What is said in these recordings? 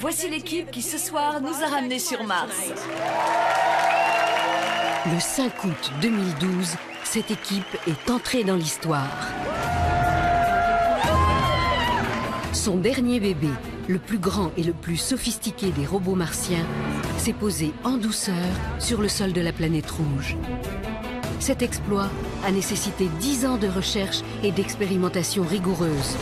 Voici l'équipe qui ce soir nous a ramenés sur Mars. Le 5 août 2012, cette équipe est entrée dans l'histoire. Son dernier bébé, le plus grand et le plus sophistiqué des robots martiens, s'est posé en douceur sur le sol de la planète rouge. Cet exploit a nécessité 10 ans de recherche et d'expérimentation rigoureuse.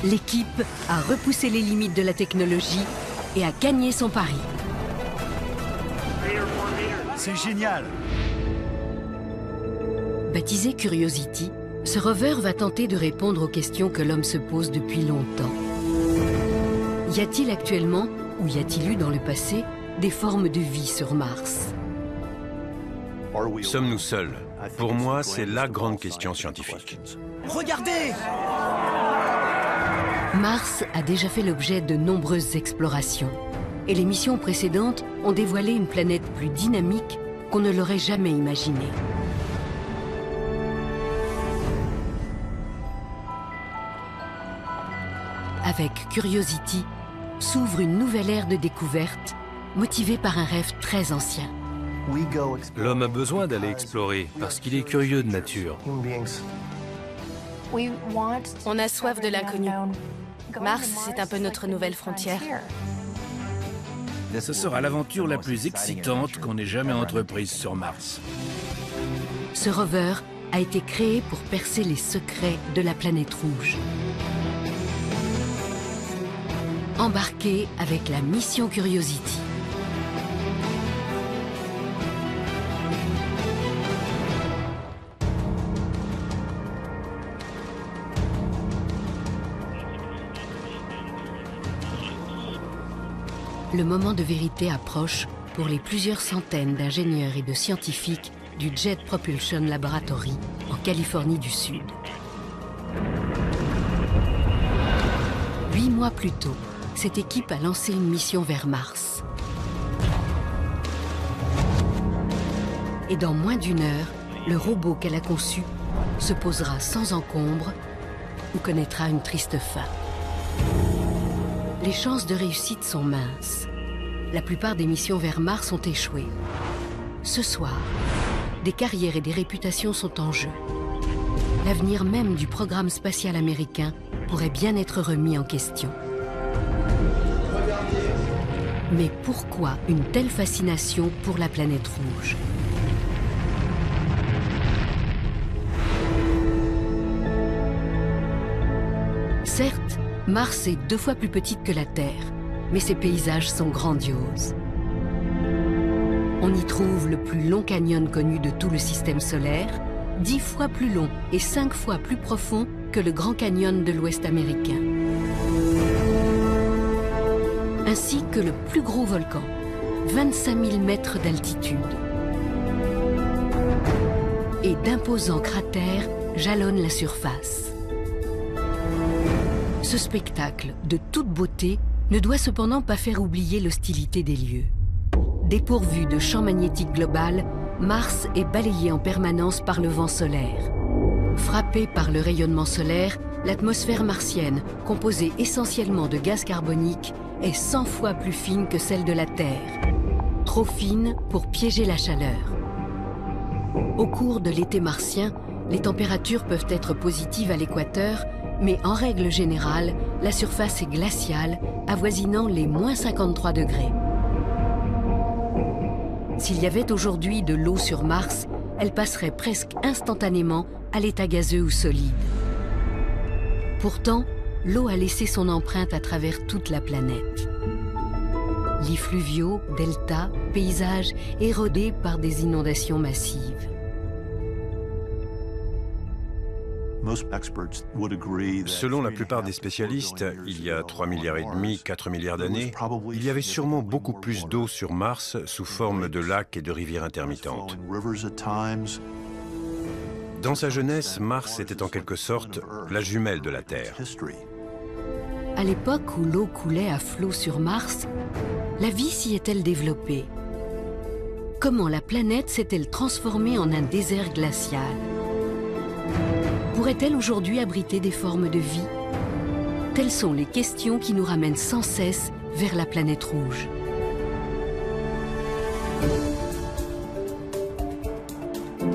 L'équipe a repoussé les limites de la technologie et a gagné son pari. C'est génial! Baptisé Curiosity, ce rover va tenter de répondre aux questions que l'homme se pose depuis longtemps. Y a-t-il actuellement, ou y a-t-il eu dans le passé, des formes de vie sur Mars? Sommes-nous seuls? Pour moi, c'est la grande question scientifique. Regardez! Mars a déjà fait l'objet de nombreuses explorations. Et les missions précédentes ont dévoilé une planète plus dynamique qu'on ne l'aurait jamais imaginée. Avec Curiosity, s'ouvre une nouvelle ère de découverte, motivée par un rêve très ancien. L'homme a besoin d'aller explorer parce qu'il est curieux de nature. On a soif de l'inconnu. Mars, c'est un peu notre nouvelle frontière. Ce sera l'aventure la plus excitante qu'on ait jamais entreprise sur Mars. Ce rover a été créé pour percer les secrets de la planète rouge. Embarqué avec la mission Curiosity. Le moment de vérité approche pour les plusieurs centaines d'ingénieurs et de scientifiques du Jet Propulsion Laboratory en Californie du Sud. 8 mois plus tôt, cette équipe a lancé une mission vers Mars. Et dans moins d'une heure, le robot qu'elle a conçu se posera sans encombre ou connaîtra une triste fin. Les chances de réussite sont minces. La plupart des missions vers Mars ont échoué. Ce soir, des carrières et des réputations sont en jeu. L'avenir même du programme spatial américain pourrait bien être remis en question. Mais pourquoi une telle fascination pour la planète rouge? Certes, Mars est 2 fois plus petite que la Terre, mais ses paysages sont grandioses. On y trouve le plus long canyon connu de tout le système solaire, 10 fois plus long et 5 fois plus profond que le Grand Canyon de l'Ouest américain. Ainsi que le plus gros volcan, 25 000 mètres d'altitude. Et d'imposants cratères jalonnent la surface. Ce spectacle de toute beauté ne doit cependant pas faire oublier l'hostilité des lieux. Dépourvu de champ magnétique global, Mars est balayé en permanence par le vent solaire. Frappée par le rayonnement solaire, l'atmosphère martienne, composée essentiellement de gaz carbonique, est 100 fois plus fine que celle de la Terre. Trop fine pour piéger la chaleur. Au cours de l'été martien, les températures peuvent être positives à l'équateur, mais en règle générale, la surface est glaciale, avoisinant les moins 53 degrés. S'il y avait aujourd'hui de l'eau sur Mars, elle passerait presque instantanément à l'état gazeux ou solide. Pourtant, l'eau a laissé son empreinte à travers toute la planète. Lits fluviaux, deltas, paysages érodés par des inondations massives. Selon la plupart des spécialistes, il y a 3,5 milliards, 4 milliards d'années, il y avait sûrement beaucoup plus d'eau sur Mars sous forme de lacs et de rivières intermittentes. Dans sa jeunesse, Mars était en quelque sorte la jumelle de la Terre. À l'époque où l'eau coulait à flot sur Mars, la vie s'y est-elle développée? Comment la planète s'est-elle transformée en un désert glacial? Pourrait-elle aujourd'hui abriter des formes de vie? Telles sont les questions qui nous ramènent sans cesse vers la planète rouge.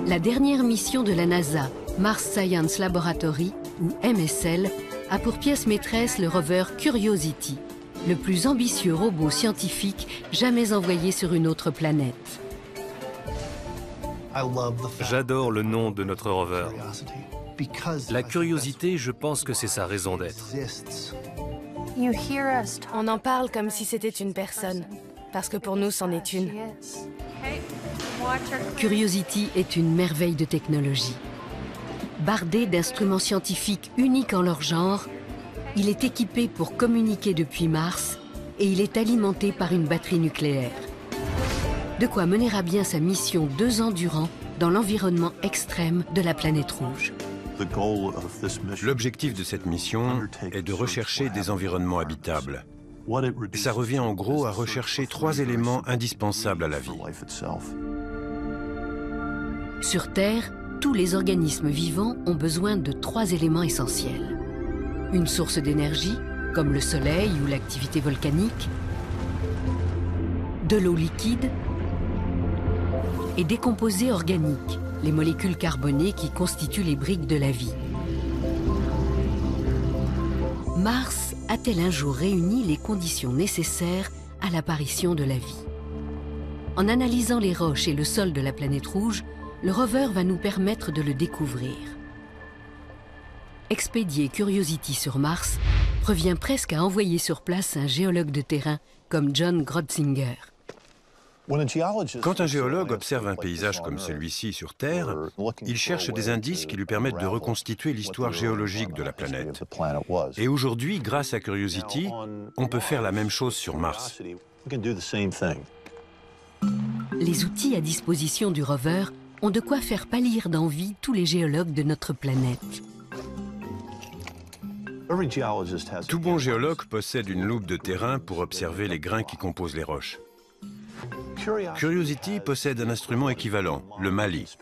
La dernière mission de la NASA, Mars Science Laboratory, ou MSL, a pour pièce maîtresse le rover Curiosity, le plus ambitieux robot scientifique jamais envoyé sur une autre planète. J'adore le nom de notre rover. La curiosité, je pense que c'est sa raison d'être. On en parle comme si c'était une personne, parce que pour nous, c'en est une. Curiosity est une merveille de technologie. Bardé d'instruments scientifiques uniques en leur genre, il est équipé pour communiquer depuis Mars et il est alimenté par une batterie nucléaire. De quoi mener à bien sa mission 2 ans durant dans l'environnement extrême de la planète rouge. L'objectif de cette mission est de rechercher des environnements habitables. Ça revient en gros à rechercher 3 éléments indispensables à la vie. Sur Terre, tous les organismes vivants ont besoin de 3 éléments essentiels. Une source d'énergie, comme le soleil ou l'activité volcanique, de l'eau liquide et des composés organiques, les molécules carbonées qui constituent les briques de la vie. Mars a-t-elle un jour réuni les conditions nécessaires à l'apparition de la vie? En analysant les roches et le sol de la planète rouge, le rover va nous permettre de le découvrir. Expédier Curiosity sur Mars revient presque à envoyer sur place un géologue de terrain comme John Grotzinger. Quand un géologue observe un paysage comme celui-ci sur Terre, il cherche des indices qui lui permettent de reconstituer l'histoire géologique de la planète. Et aujourd'hui, grâce à Curiosity, on peut faire la même chose sur Mars. Les outils à disposition du rover ont de quoi faire pâlir d'envie tous les géologues de notre planète. Tout bon géologue possède une loupe de terrain pour observer les grains qui composent les roches. Curiosity possède un instrument équivalent, le MALI.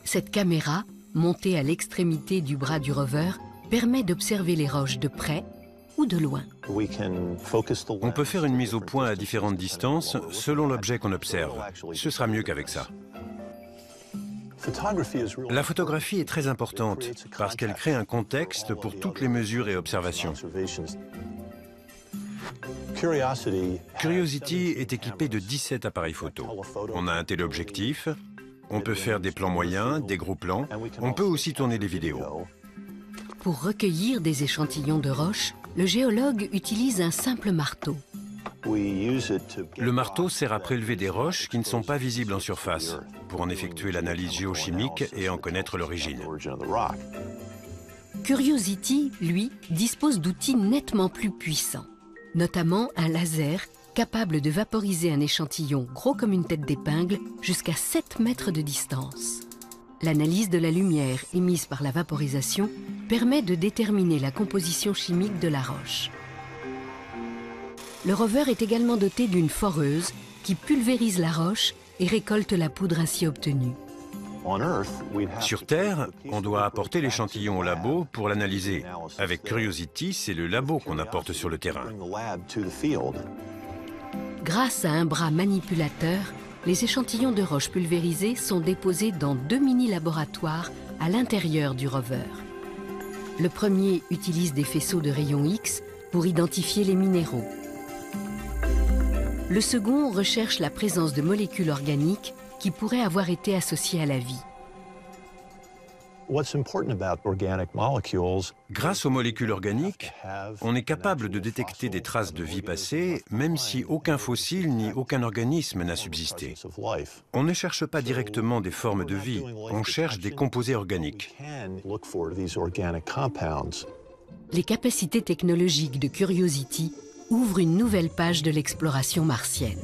Cette caméra, montée à l'extrémité du bras du rover, permet d'observer les roches de près ou de loin. On peut faire une mise au point à différentes distances selon l'objet qu'on observe. Ce sera mieux qu'avec ça. La photographie est très importante parce qu'elle crée un contexte pour toutes les mesures et observations. Curiosity est équipé de 17 appareils photo. On a un téléobjectif, on peut faire des plans moyens, des gros plans, on peut aussi tourner des vidéos. Pour recueillir des échantillons de roches, le géologue utilise un simple marteau. Le marteau sert à prélever des roches qui ne sont pas visibles en surface, pour en effectuer l'analyse géochimique et en connaître l'origine. Curiosity, lui, dispose d'outils nettement plus puissants, notamment un laser capable de vaporiser un échantillon gros comme une tête d'épingle jusqu'à 7 mètres de distance. L'analyse de la lumière émise par la vaporisation permet de déterminer la composition chimique de la roche. Le rover est également doté d'une foreuse qui pulvérise la roche et récolte la poudre ainsi obtenue. Sur Terre, on doit apporter l'échantillon au labo pour l'analyser. Avec Curiosity, c'est le labo qu'on apporte sur le terrain. Grâce à un bras manipulateur, les échantillons de roches pulvérisées sont déposés dans 2 mini-laboratoires à l'intérieur du rover. Le premier utilise des faisceaux de rayons X pour identifier les minéraux. Le second recherche la présence de molécules organiques qui pourraient avoir été associées à la vie. Grâce aux molécules organiques, on est capable de détecter des traces de vie passée, même si aucun fossile ni aucun organisme n'a subsisté. On ne cherche pas directement des formes de vie, on cherche des composés organiques. Les capacités technologiques de Curiosity ouvrent une nouvelle page de l'exploration martienne.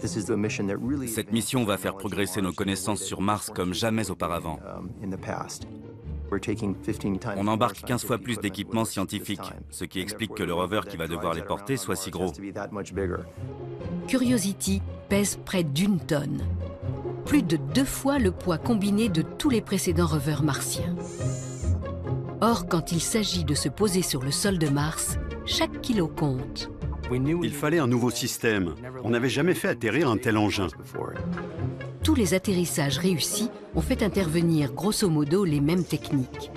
Cette mission va faire progresser nos connaissances sur Mars comme jamais auparavant. On embarque 15 fois plus d'équipements scientifiques, ce qui explique que le rover qui va devoir les porter soit si gros. Curiosity pèse près d'1 tonne, plus de 2 fois le poids combiné de tous les précédents rovers martiens. Or, quand il s'agit de se poser sur le sol de Mars, chaque kilo compte. Il fallait un nouveau système. On n'avait jamais fait atterrir un tel engin. Tous les atterrissages réussis ont fait intervenir grosso modo les mêmes techniques.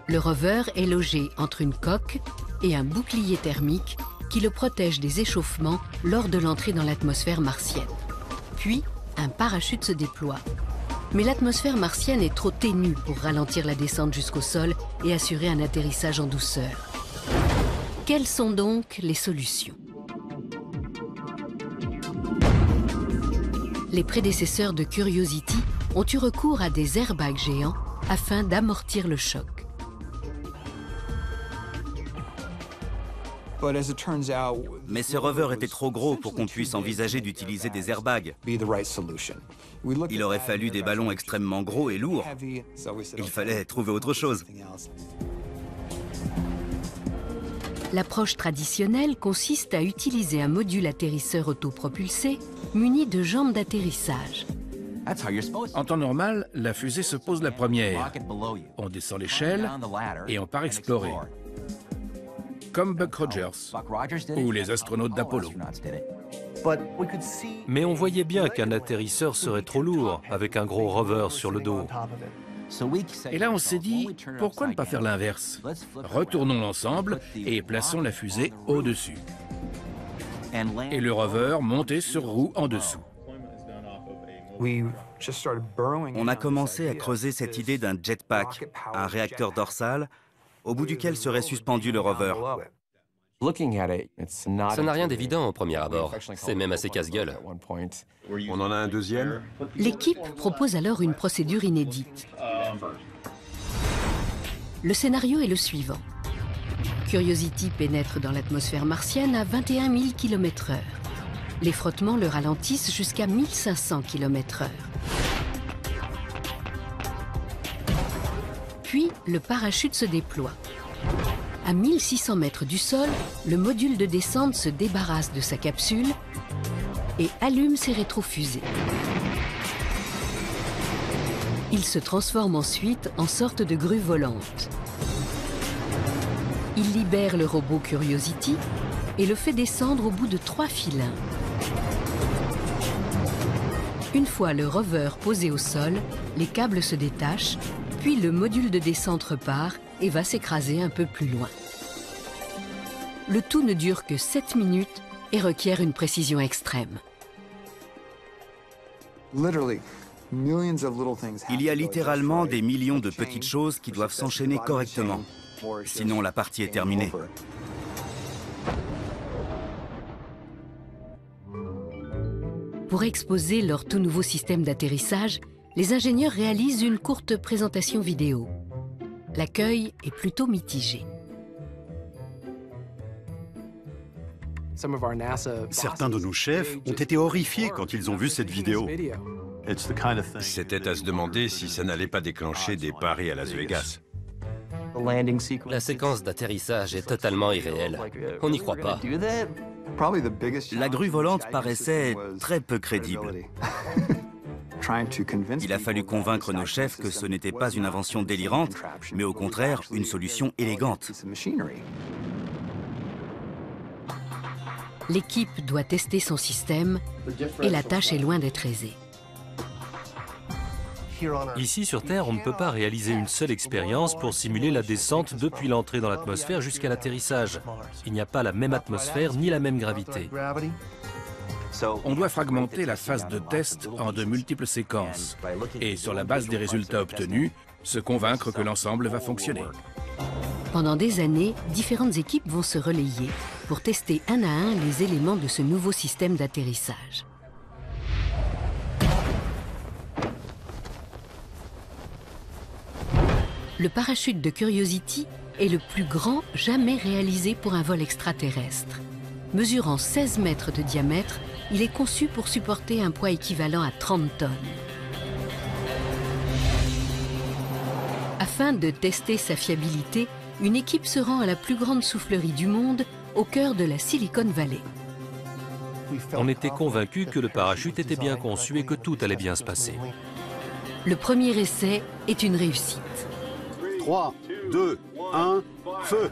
Le rover est logé entre une coque et un bouclier thermique qui le protège des échauffements lors de l'entrée dans l'atmosphère martienne. Puis, un parachute se déploie. Mais l'atmosphère martienne est trop ténue pour ralentir la descente jusqu'au sol et assurer un atterrissage en douceur. Quelles sont donc les solutions? Les prédécesseurs de Curiosity ont eu recours à des airbags géants afin d'amortir le choc. Mais ce rover était trop gros pour qu'on puisse envisager d'utiliser des airbags. Il aurait fallu des ballons extrêmement gros et lourds. Il fallait trouver autre chose. L'approche traditionnelle consiste à utiliser un module atterrisseur autopropulsé muni de jambes d'atterrissage. En temps normal, la fusée se pose la première. On descend l'échelle et on part explorer. Comme Buck Rogers ou les astronautes d'Apollo. Mais on voyait bien qu'un atterrisseur serait trop lourd avec un gros rover sur le dos. Et là, on s'est dit, pourquoi ne pas faire l'inverse? Retournons l'ensemble et plaçons la fusée au-dessus. Et le rover monté sur roue en dessous. On a commencé à creuser cette idée d'un jetpack, un réacteur dorsal, au bout duquel serait suspendu le rover. Ça n'a rien d'évident au premier abord. C'est même assez casse-gueule. On en a un deuxième? L'équipe propose alors une procédure inédite. Le scénario est le suivant. Curiosity pénètre dans l'atmosphère martienne à 21 000 km/h. Les frottements le ralentissent jusqu'à 1500 km/h. Puis, le parachute se déploie. À 1600 mètres du sol, le module de descente se débarrasse de sa capsule et allume ses rétrofusées. Il se transforme ensuite en sorte de grue volante. Il libère le robot Curiosity et le fait descendre au bout de 3 filins. Une fois le rover posé au sol, les câbles se détachent, puis le module de descente repart et va s'écraser un peu plus loin. Le tout ne dure que 7 minutes et requiert une précision extrême. Il y a littéralement des millions de petites choses qui doivent s'enchaîner correctement. Sinon, la partie est terminée. Pour exposer leur tout nouveau système d'atterrissage, les ingénieurs réalisent une courte présentation vidéo. L'accueil est plutôt mitigé. Certains de nos chefs ont été horrifiés quand ils ont vu cette vidéo. C'était à se demander si ça n'allait pas déclencher des paris à Las Vegas. La séquence d'atterrissage est totalement irréelle. On n'y croit pas. La grue volante paraissait très peu crédible. Il a fallu convaincre nos chefs que ce n'était pas une invention délirante, mais au contraire une solution élégante. L'équipe doit tester son système et la tâche est loin d'être aisée. Ici, sur Terre, on ne peut pas réaliser une seule expérience pour simuler la descente depuis l'entrée dans l'atmosphère jusqu'à l'atterrissage. Il n'y a pas la même atmosphère ni la même gravité. On doit fragmenter la phase de test en de multiples séquences et, sur la base des résultats obtenus, se convaincre que l'ensemble va fonctionner. Pendant des années, différentes équipes vont se relayer pour tester un à un les éléments de ce nouveau système d'atterrissage. Le parachute de Curiosity est le plus grand jamais réalisé pour un vol extraterrestre. Mesurant 16 mètres de diamètre, il est conçu pour supporter un poids équivalent à 30 tonnes. Afin de tester sa fiabilité, une équipe se rend à la plus grande soufflerie du monde, au cœur de la Silicon Valley. On était convaincus que le parachute était bien conçu et que tout allait bien se passer. Le premier essai est une réussite. 3, 2, 1, feu!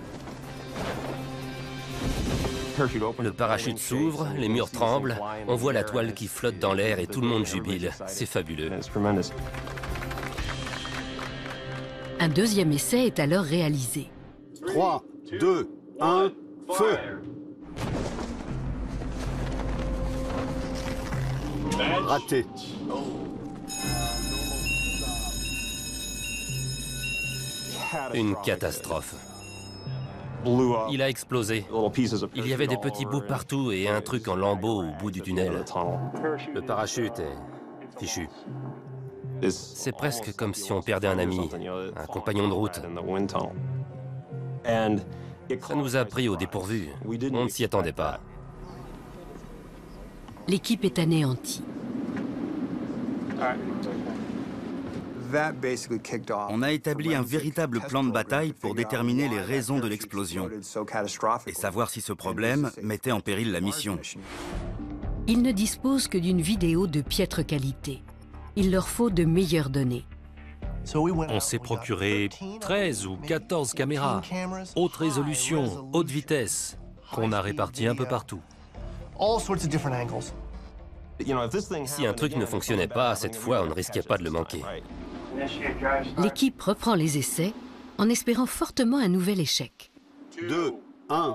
Le parachute s'ouvre, les murs tremblent, on voit la toile qui flotte dans l'air et tout le monde jubile. C'est fabuleux. Un deuxième essai est alors réalisé. 3, 2, 1, feu! Raté. Une catastrophe. Il a explosé. Il y avait des petits bouts partout et un truc en lambeaux au bout du tunnel. Le parachute est fichu. C'est presque comme si on perdait un ami, un compagnon de route. Ça nous a pris au dépourvu. On ne s'y attendait pas. L'équipe est anéantie. On a établi un véritable plan de bataille pour déterminer les raisons de l'explosion et savoir si ce problème mettait en péril la mission. Ils ne disposent que d'une vidéo de piètre qualité. Il leur faut de meilleures données. On s'est procuré 13 ou 14 caméras, haute résolution, haute vitesse, qu'on a réparties un peu partout. Si un truc ne fonctionnait pas, cette fois, on ne risquait pas de le manquer. L'équipe reprend les essais en espérant fortement un nouvel échec. 2, 1.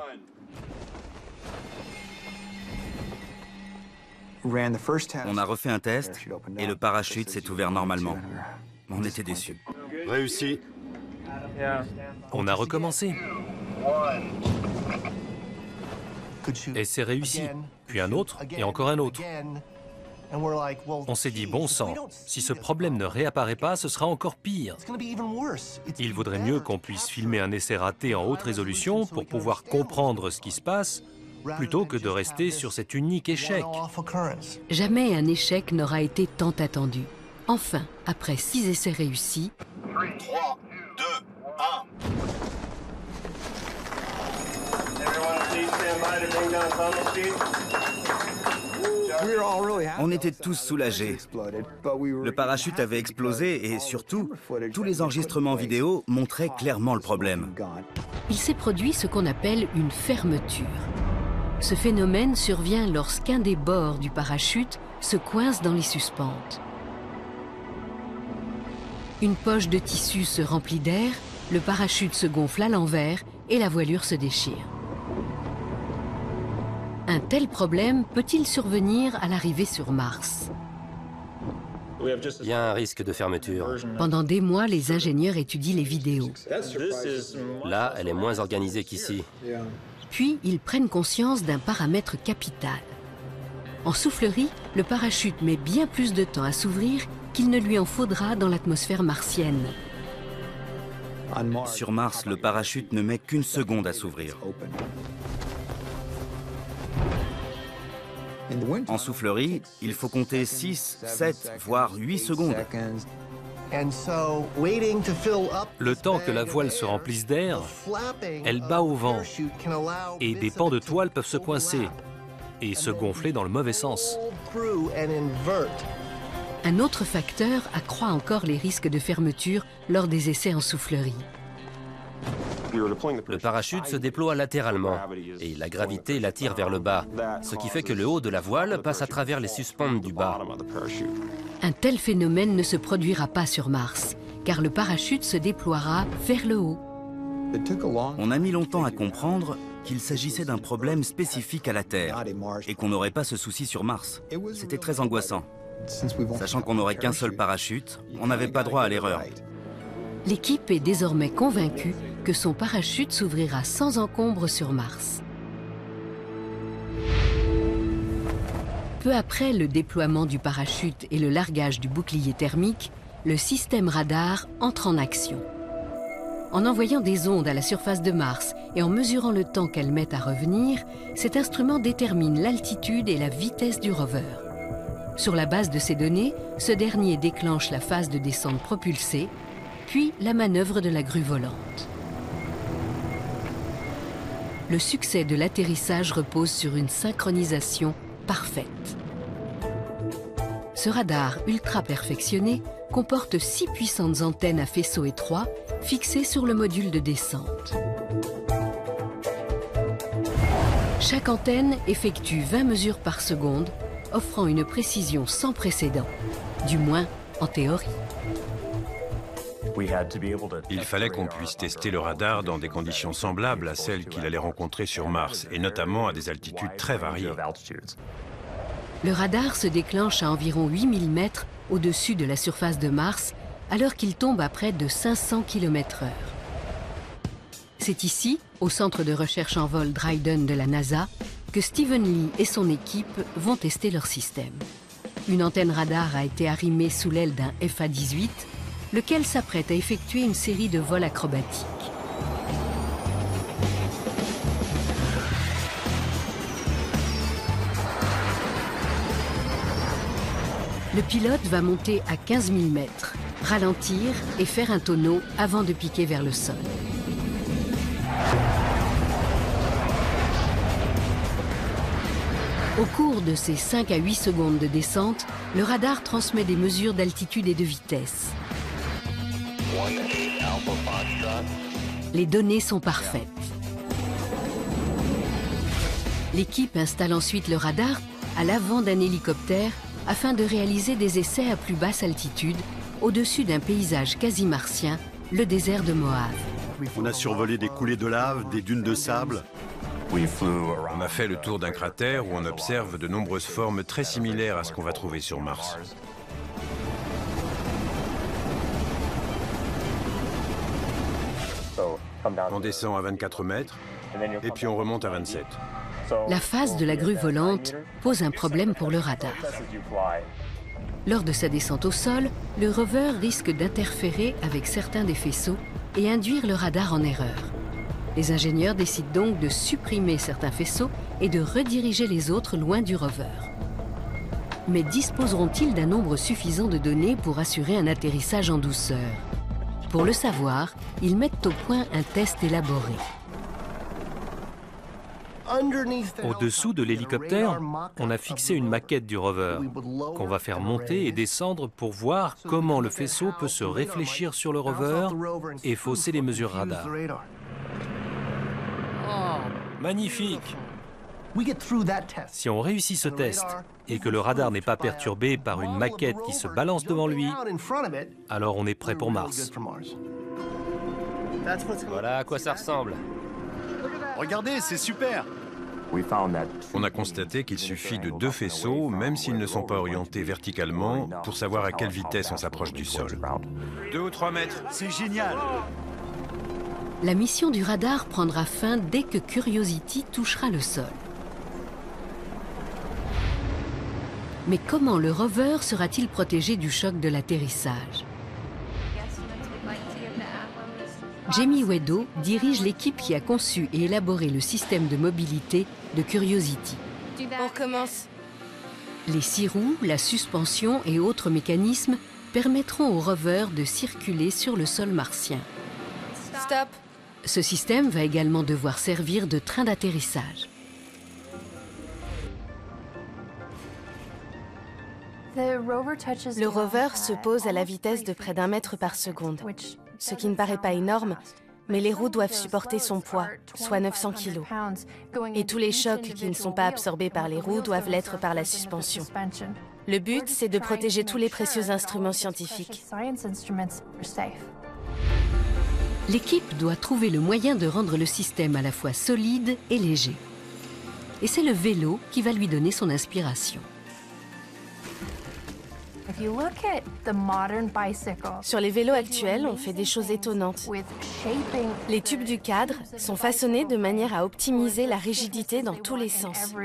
On a refait un test et le parachute s'est ouvert normalement. On était déçus. Réussi. On a recommencé. Et c'est réussi. Puis un autre et encore un autre. On s'est dit, bon sang, si ce problème ne réapparaît pas, ce sera encore pire. Il vaudrait mieux qu'on puisse filmer un essai raté en haute résolution pour pouvoir comprendre ce qui se passe, plutôt que de rester sur cet unique échec. Jamais un échec n'aura été tant attendu. Enfin, après 6 essais réussis... 3, 2, 1. On était tous soulagés. Le parachute avait explosé et surtout, tous les enregistrements vidéo montraient clairement le problème. Il s'est produit ce qu'on appelle une fermeture. Ce phénomène survient lorsqu'un des bords du parachute se coince dans les suspentes. Une poche de tissu se remplit d'air, le parachute se gonfle à l'envers et la voilure se déchire. Un tel problème peut-il survenir à l'arrivée sur Mars? Il y a un risque de fermeture. Pendant des mois, les ingénieurs étudient les vidéos. Là, elle est moins organisée qu'ici. Puis, ils prennent conscience d'un paramètre capital. En soufflerie, le parachute met bien plus de temps à s'ouvrir qu'il ne lui en faudra dans l'atmosphère martienne. Sur Mars, le parachute ne met qu'une seconde à s'ouvrir. En soufflerie, il faut compter 6, 7, voire 8 secondes. Le temps que la voile se remplisse d'air, elle bat au vent et des pans de toile peuvent se coincer et se gonfler dans le mauvais sens. Un autre facteur accroît encore les risques de fermeture lors des essais en soufflerie. Le parachute se déploie latéralement et la gravité l'attire vers le bas, ce qui fait que le haut de la voile passe à travers les suspentes du bas. Un tel phénomène ne se produira pas sur Mars, car le parachute se déploiera vers le haut. On a mis longtemps à comprendre qu'il s'agissait d'un problème spécifique à la Terre et qu'on n'aurait pas ce souci sur Mars. C'était très angoissant. Sachant qu'on n'aurait qu'un seul parachute, on n'avait pas droit à l'erreur. L'équipe est désormais convaincue que son parachute s'ouvrira sans encombre sur Mars. Peu après le déploiement du parachute et le largage du bouclier thermique, le système radar entre en action. En envoyant des ondes à la surface de Mars et en mesurant le temps qu'elles mettent à revenir, cet instrument détermine l'altitude et la vitesse du rover. Sur la base de ces données, ce dernier déclenche la phase de descente propulsée, puis la manœuvre de la grue volante. Le succès de l'atterrissage repose sur une synchronisation parfaite. Ce radar ultra perfectionné comporte 6 puissantes antennes à faisceau étroit fixées sur le module de descente. Chaque antenne effectue 20 mesures par seconde, offrant une précision sans précédent, du moins en théorie. Il fallait qu'on puisse tester le radar dans des conditions semblables à celles qu'il allait rencontrer sur Mars, et notamment à des altitudes très variées. Le radar se déclenche à environ 8000 mètres au-dessus de la surface de Mars, alors qu'il tombe à près de 500 km/h. C'est ici, au centre de recherche en vol Dryden de la NASA, que Stephen Lee et son équipe vont tester leur système. Une antenne radar a été arrimée sous l'aile d'un FA-18, lequel s'apprête à effectuer une série de vols acrobatiques. Le pilote va monter à 15 000 mètres, ralentir et faire un tonneau avant de piquer vers le sol. Au cours de ces 5 à 8 secondes de descente, le radar transmet des mesures d'altitude et de vitesse. Les données sont parfaites. L'équipe installe ensuite le radar à l'avant d'un hélicoptère afin de réaliser des essais à plus basse altitude au-dessus d'un paysage quasi martien, le désert de Mojave. On a survolé des coulées de lave, des dunes de sable. On a fait le tour d'un cratère où on observe de nombreuses formes très similaires à ce qu'on va trouver sur Mars. On descend à 24 mètres et puis on remonte à 27. La phase de la grue volante pose un problème pour le radar. Lors de sa descente au sol, le rover risque d'interférer avec certains des faisceaux et induire le radar en erreur. Les ingénieurs décident donc de supprimer certains faisceaux et de rediriger les autres loin du rover. Mais disposeront-ils d'un nombre suffisant de données pour assurer un atterrissage en douceur? Pour le savoir, ils mettent au point un test élaboré. Au-dessous de l'hélicoptère, on a fixé une maquette du rover qu'on va faire monter et descendre pour voir comment le faisceau peut se réfléchir sur le rover et fausser les mesures radar. Magnifique! Si on réussit ce test et que le radar n'est pas perturbé par une maquette qui se balance devant lui, alors on est prêt pour Mars. Voilà à quoi ça ressemble. Regardez, c'est super! On a constaté qu'il suffit de 2 faisceaux, même s'ils ne sont pas orientés verticalement, pour savoir à quelle vitesse on s'approche du sol. 2 ou 3 mètres. C'est génial! La mission du radar prendra fin dès que Curiosity touchera le sol. Mais comment le rover sera-t-il protégé du choc de l'atterrissage? Jamie Wedo dirige l'équipe qui a conçu et élaboré le système de mobilité de Curiosity. On recommence. Les 6 roues, la suspension et autres mécanismes permettront au rover de circuler sur le sol martien. Stop. Ce système va également devoir servir de train d'atterrissage. Le rover se pose à la vitesse de près d'1 mètre par seconde, ce qui ne paraît pas énorme, mais les roues doivent supporter son poids, soit 900 kg. Et tous les chocs qui ne sont pas absorbés par les roues doivent l'être par la suspension. Le but, c'est de protéger tous les précieux instruments scientifiques. L'équipe doit trouver le moyen de rendre le système à la fois solide et léger. Et c'est le vélo qui va lui donner son inspiration. Sur les vélos actuels, on fait des choses étonnantes. Les tubes du cadre sont façonnés de manière à optimiser la rigidité dans tous les sens.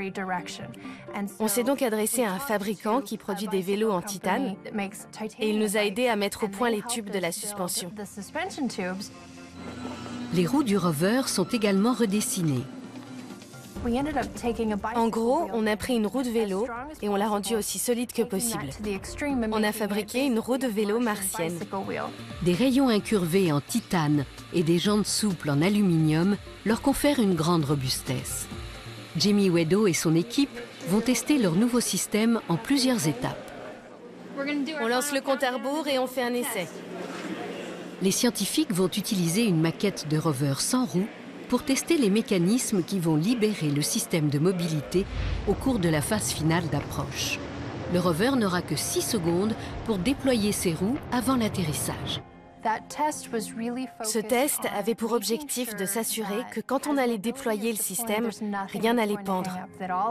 On s'est donc adressé à un fabricant qui produit des vélos en titane et il nous a aidés à mettre au point les tubes de la suspension. Les roues du rover sont également redessinées. En gros, on a pris une roue de vélo et on l'a rendue aussi solide que possible. On a fabriqué une roue de vélo martienne. Des rayons incurvés en titane et des jantes souples en aluminium leur confèrent une grande robustesse. Jamie Wedo et son équipe vont tester leur nouveau système en plusieurs étapes. On lance le compte à rebours et on fait un essai. Les scientifiques vont utiliser une maquette de rover sans roues pour tester les mécanismes qui vont libérer le système de mobilité au cours de la phase finale d'approche. Le rover n'aura que 6 secondes pour déployer ses roues avant l'atterrissage. Ce test avait pour objectif de s'assurer que quand on allait déployer le système, rien n'allait pendre,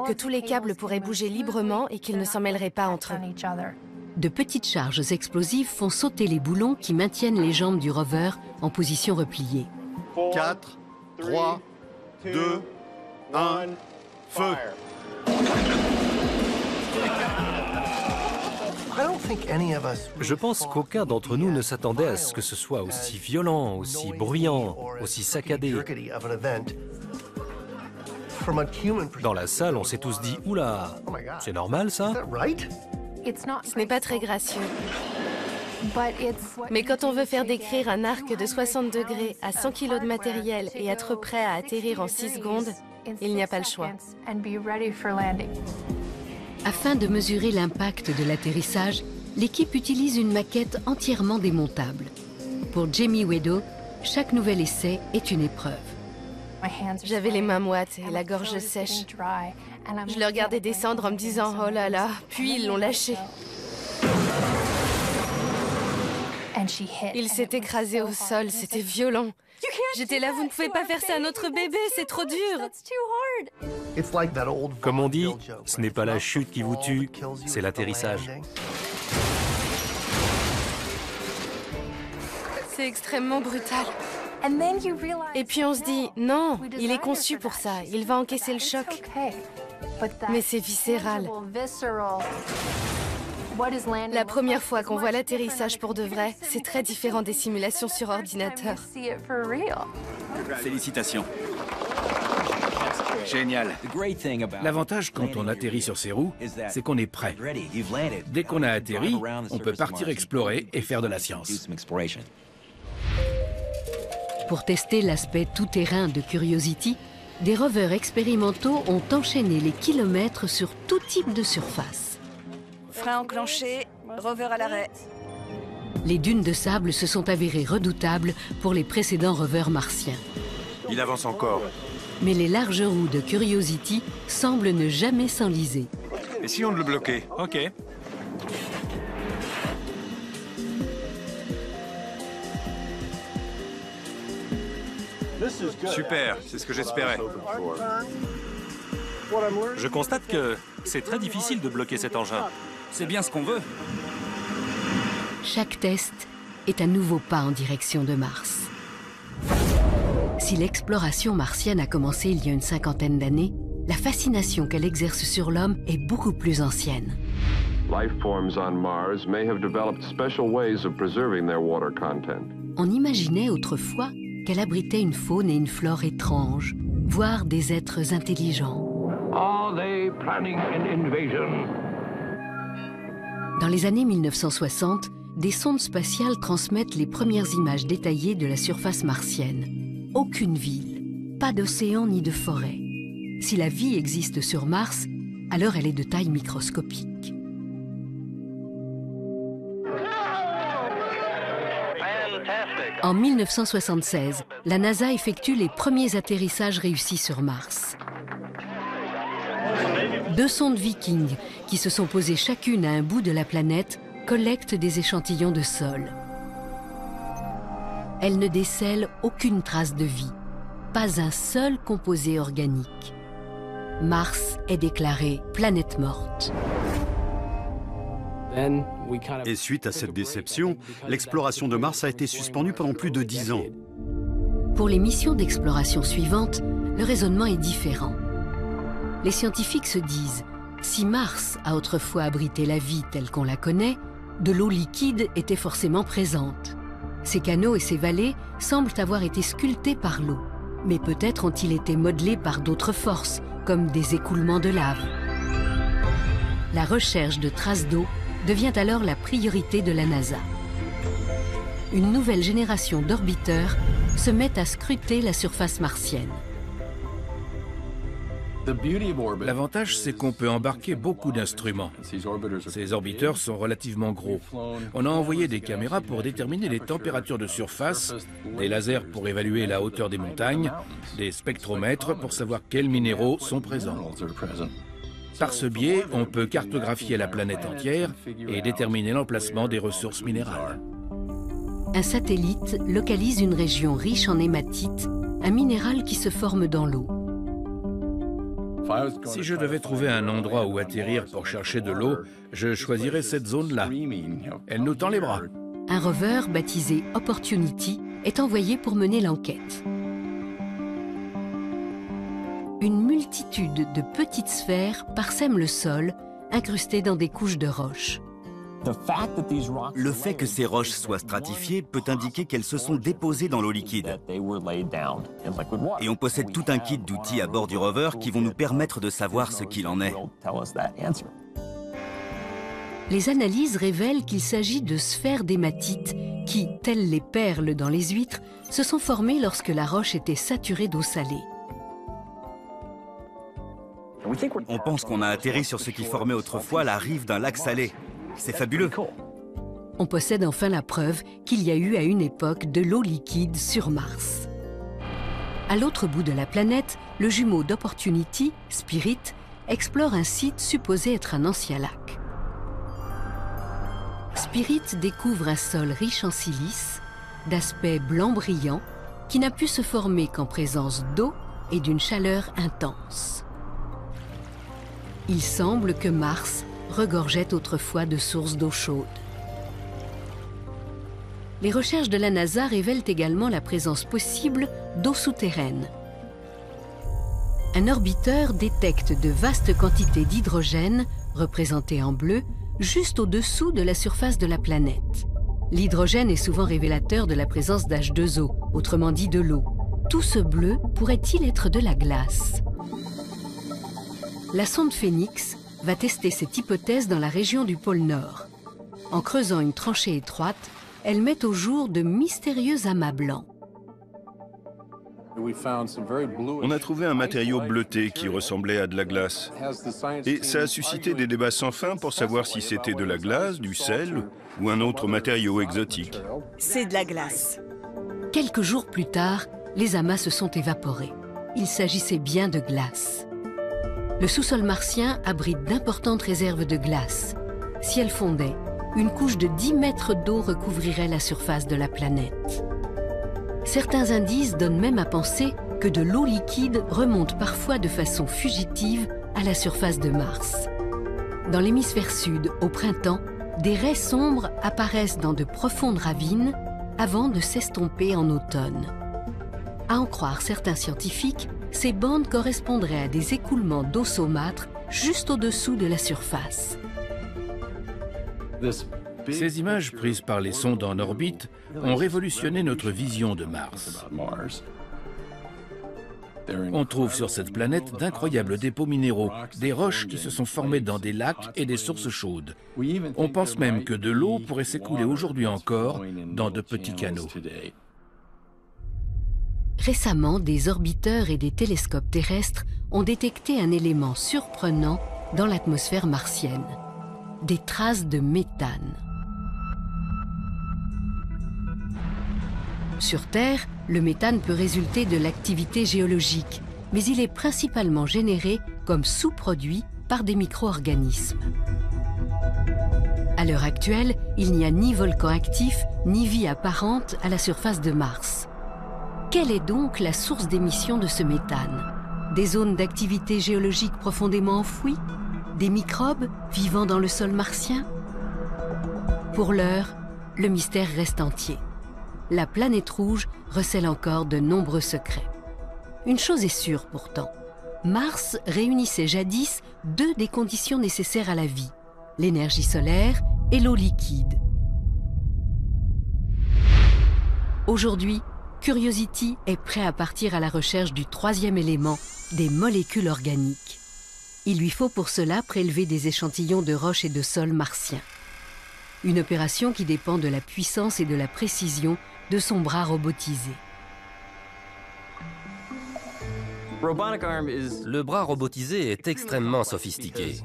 que tous les câbles pourraient bouger librement et qu'ils ne s'en mêleraient pas entre eux. De petites charges explosives font sauter les boulons qui maintiennent les jambes du rover en position repliée. 4, 3, 2, 1, feu! Je pense qu'aucun d'entre nous ne s'attendait à ce que ce soit aussi violent, aussi bruyant, aussi saccadé. Dans la salle, on s'est tous dit « Oula, c'est normal ça ?» Ce n'est pas très gracieux. Mais quand on veut faire décrire un arc de 60 degrés à 100 kg de matériel et être prêt à atterrir en 6 secondes, il n'y a pas le choix. Afin de mesurer l'impact de l'atterrissage, l'équipe utilise une maquette entièrement démontable. Pour Jamie Wedo, chaque nouvel essai est une épreuve. J'avais les mains moites et la gorge sèche. Je le regardais descendre en me disant « Oh là là !» Puis ils l'ont lâché. Il s'est écrasé au sol, c'était violent. J'étais là, vous ne pouvez pas faire ça à notre bébé, c'est trop dur. Comme on dit, ce n'est pas la chute qui vous tue, c'est l'atterrissage. C'est extrêmement brutal. Et puis on se dit, non, il est conçu pour ça, il va encaisser le choc. Mais c'est viscéral. La première fois qu'on voit l'atterrissage pour de vrai, c'est très différent des simulations sur ordinateur. Félicitations. Génial. L'avantage quand on atterrit sur ces roues, c'est qu'on est prêt. Dès qu'on a atterri, on peut partir explorer et faire de la science. Pour tester l'aspect tout-terrain de Curiosity, des rovers expérimentaux ont enchaîné les kilomètres sur tout type de surface. Frein enclenché, rover à l'arrêt. Les dunes de sable se sont avérées redoutables pour les précédents rovers martiens. Il avance encore. Mais les larges roues de Curiosity semblent ne jamais s'enliser. Et si on le bloquait? Ok. Super, c'est ce que j'espérais. Je constate que c'est très difficile de bloquer cet engin. C'est bien ce qu'on veut. Chaque test est un nouveau pas en direction de Mars. Si l'exploration martienne a commencé il y a une cinquantaine d'années, la fascination qu'elle exerce sur l'homme est beaucoup plus ancienne. On imaginait autrefois qu'elle abritait une faune et une flore étranges, voire des êtres intelligents. Dans les années 1960, des sondes spatiales transmettent les premières images détaillées de la surface martienne. Aucune ville, pas d'océan ni de forêt. Si la vie existe sur Mars, alors elle est de taille microscopique. En 1976, la NASA effectue les premiers atterrissages réussis sur Mars. 2 sondes Viking, qui se sont posées chacune à un bout de la planète, collectent des échantillons de sol. Elles ne décèlent aucune trace de vie, pas un seul composé organique. Mars est déclarée planète morte. Et suite à cette déception, l'exploration de Mars a été suspendue pendant plus de 10 ans. Pour les missions d'exploration suivantes, le raisonnement est différent. Les scientifiques se disent, si Mars a autrefois abrité la vie telle qu'on la connaît, de l'eau liquide était forcément présente. Ces canaux et ces vallées semblent avoir été sculptés par l'eau, mais peut-être ont-ils été modelés par d'autres forces, comme des écoulements de lave. La recherche de traces d'eau devient alors la priorité de la NASA. Une nouvelle génération d'orbiteurs se met à scruter la surface martienne. L'avantage, c'est qu'on peut embarquer beaucoup d'instruments. Ces orbiteurs sont relativement gros. On a envoyé des caméras pour déterminer les températures de surface, des lasers pour évaluer la hauteur des montagnes, des spectromètres pour savoir quels minéraux sont présents. Par ce biais, on peut cartographier la planète entière et déterminer l'emplacement des ressources minérales. Un satellite localise une région riche en hématite, un minéral qui se forme dans l'eau. Si je devais trouver un endroit où atterrir pour chercher de l'eau, je choisirais cette zone-là. Elle nous tend les bras. Un rover baptisé Opportunity est envoyé pour mener l'enquête. Une multitude de petites sphères parsèment le sol, incrustées dans des couches de roches. Le fait que ces roches soient stratifiées peut indiquer qu'elles se sont déposées dans l'eau liquide. Et on possède tout un kit d'outils à bord du rover qui vont nous permettre de savoir ce qu'il en est. Les analyses révèlent qu'il s'agit de sphères d'hématite qui, telles les perles dans les huîtres, se sont formées lorsque la roche était saturée d'eau salée. On pense qu'on a atterri sur ce qui formait autrefois la rive d'un lac salé. C'est fabuleux. On possède enfin la preuve qu'il y a eu à une époque de l'eau liquide sur Mars. À l'autre bout de la planète, le jumeau d'Opportunity, Spirit, explore un site supposé être un ancien lac. Spirit découvre un sol riche en silice, d'aspect blanc brillant, qui n'a pu se former qu'en présence d'eau et d'une chaleur intense. Il semble que Mars regorgeait autrefois de sources d'eau chaude. Les recherches de la NASA révèlent également la présence possible d'eau souterraine. Un orbiteur détecte de vastes quantités d'hydrogène, représentées en bleu, juste au-dessous de la surface de la planète. L'hydrogène est souvent révélateur de la présence d'H2O, autrement dit de l'eau. Tout ce bleu pourrait-il être de la glace? La sonde Phoenix va tester cette hypothèse dans la région du pôle Nord. En creusant une tranchée étroite, elle met au jour de mystérieux amas blancs. On a trouvé un matériau bleuté qui ressemblait à de la glace. Et ça a suscité des débats sans fin pour savoir si c'était de la glace, du sel ou un autre matériau exotique. C'est de la glace. Quelques jours plus tard, les amas se sont évaporés. Il s'agissait bien de glace. Le sous-sol martien abrite d'importantes réserves de glace. Si elles fondaient, une couche de 10 mètres d'eau recouvrirait la surface de la planète. Certains indices donnent même à penser que de l'eau liquide remonte parfois de façon fugitive à la surface de Mars. Dans l'hémisphère sud, au printemps, des raies sombres apparaissent dans de profondes ravines avant de s'estomper en automne. À en croire certains scientifiques, ces bandes correspondraient à des écoulements d'eau saumâtre juste au-dessous de la surface. Ces images prises par les sondes en orbite ont révolutionné notre vision de Mars. On trouve sur cette planète d'incroyables dépôts minéraux, des roches qui se sont formées dans des lacs et des sources chaudes. On pense même que de l'eau pourrait s'écouler aujourd'hui encore dans de petits canaux. Récemment, des orbiteurs et des télescopes terrestres ont détecté un élément surprenant dans l'atmosphère martienne. Des traces de méthane. Sur Terre, le méthane peut résulter de l'activité géologique, mais il est principalement généré comme sous-produit par des micro-organismes. À l'heure actuelle, il n'y a ni volcan actif, ni vie apparente à la surface de Mars. Quelle est donc la source d'émission de ce méthane? Des zones d'activité géologique profondément enfouies? Des microbes vivant dans le sol martien? Pour l'heure, le mystère reste entier. La planète rouge recèle encore de nombreux secrets. Une chose est sûre pourtant, Mars réunissait jadis deux des conditions nécessaires à la vie, l'énergie solaire et l'eau liquide. Aujourd'hui, Curiosity est prêt à partir à la recherche du troisième élément, des molécules organiques. Il lui faut pour cela prélever des échantillons de roches et de sol martiens. Une opération qui dépend de la puissance et de la précision de son bras robotisé. Le bras robotisé est extrêmement sophistiqué.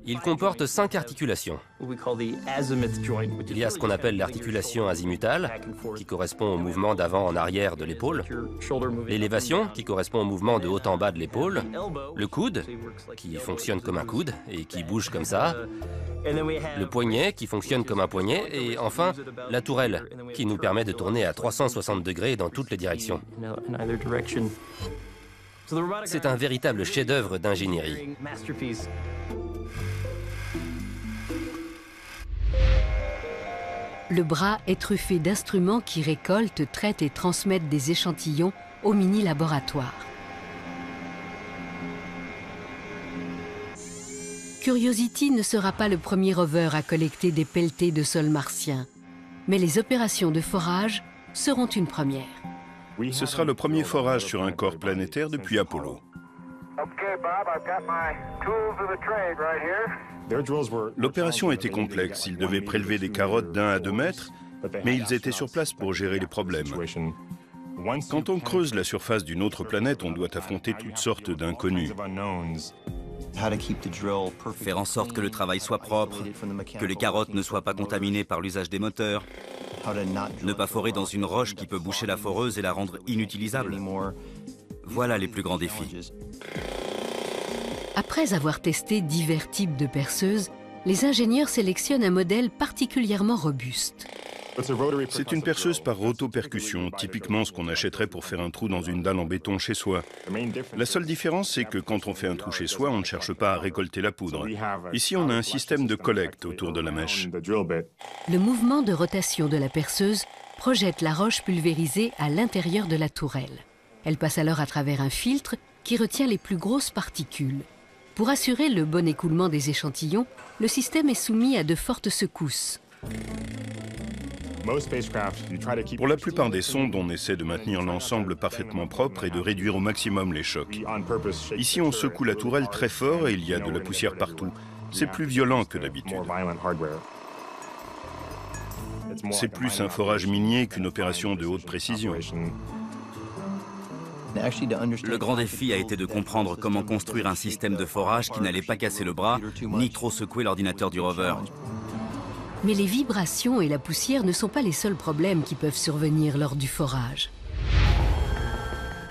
Il comporte 5 articulations. Il y a ce qu'on appelle l'articulation azimutale, qui correspond au mouvement d'avant en arrière de l'épaule, l'élévation, qui correspond au mouvement de haut en bas de l'épaule, le coude, qui fonctionne comme un coude et qui bouge comme ça, le poignet, qui fonctionne comme un poignet, et enfin, la tourelle, qui nous permet de tourner à 360 degrés dans toutes les directions. C'est un véritable chef-d'œuvre d'ingénierie. Le bras est truffé d'instruments qui récoltent, traitent et transmettent des échantillons au mini-laboratoire. Curiosity ne sera pas le premier rover à collecter des pelletés de sol martien, mais les opérations de forage seront une première. Ce sera le premier forage sur un corps planétaire depuis Apollo. L'opération était complexe. Ils devaient prélever des carottes d'1 à 2 mètres, mais ils étaient sur place pour gérer les problèmes. Quand on creuse la surface d'une autre planète, on doit affronter toutes sortes d'inconnus. Faire en sorte que le travail soit propre, que les carottes ne soient pas contaminées par l'usage des moteurs, ne pas forer dans une roche qui peut boucher la foreuse et la rendre inutilisable. Voilà les plus grands défis. Après avoir testé divers types de perceuses, les ingénieurs sélectionnent un modèle particulièrement robuste. C'est une perceuse par rotopercussion, typiquement ce qu'on achèterait pour faire un trou dans une dalle en béton chez soi. La seule différence, c'est que quand on fait un trou chez soi, on ne cherche pas à récolter la poudre. Ici, on a un système de collecte autour de la mèche. Le mouvement de rotation de la perceuse projette la roche pulvérisée à l'intérieur de la tourelle. Elle passe alors à travers un filtre qui retient les plus grosses particules. Pour assurer le bon écoulement des échantillons, le système est soumis à de fortes secousses. Pour la plupart des sondes, on essaie de maintenir l'ensemble parfaitement propre et de réduire au maximum les chocs. Ici, on secoue la tourelle très fort et il y a de la poussière partout. C'est plus violent que d'habitude. C'est plus un forage minier qu'une opération de haute précision. Le grand défi a été de comprendre comment construire un système de forage qui n'allait pas casser le bras, ni trop secouer l'ordinateur du rover. Mais les vibrations et la poussière ne sont pas les seuls problèmes qui peuvent survenir lors du forage.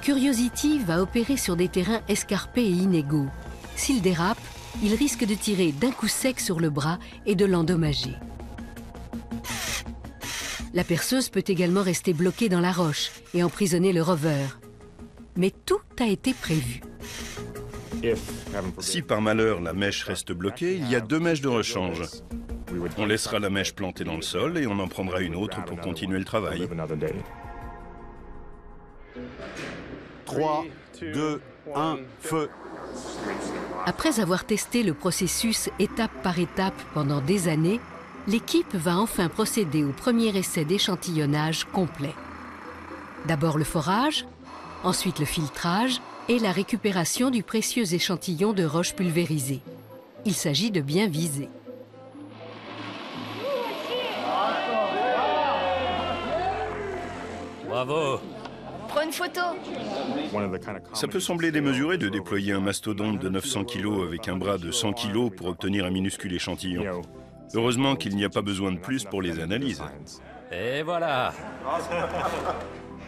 Curiosity va opérer sur des terrains escarpés et inégaux. S'il dérape, il risque de tirer d'un coup sec sur le bras et de l'endommager. La perceuse peut également rester bloquée dans la roche et emprisonner le rover. Mais tout a été prévu. Si par malheur la mèche reste bloquée, il y a 2 mèches de rechange. On laissera la mèche plantée dans le sol et on en prendra une autre pour continuer le travail. 3, 2, 1, feu! Après avoir testé le processus étape par étape pendant des années, l'équipe va enfin procéder au premier essai d'échantillonnage complet. D'abord le forage, ensuite le filtrage et la récupération du précieux échantillon de roche pulvérisée. Il s'agit de bien viser. Bravo! Prends une photo. Ça peut sembler démesuré de déployer un mastodonte de 900 kg avec un bras de 100 kg pour obtenir un minuscule échantillon. Heureusement qu'il n'y a pas besoin de plus pour les analyses. Et voilà!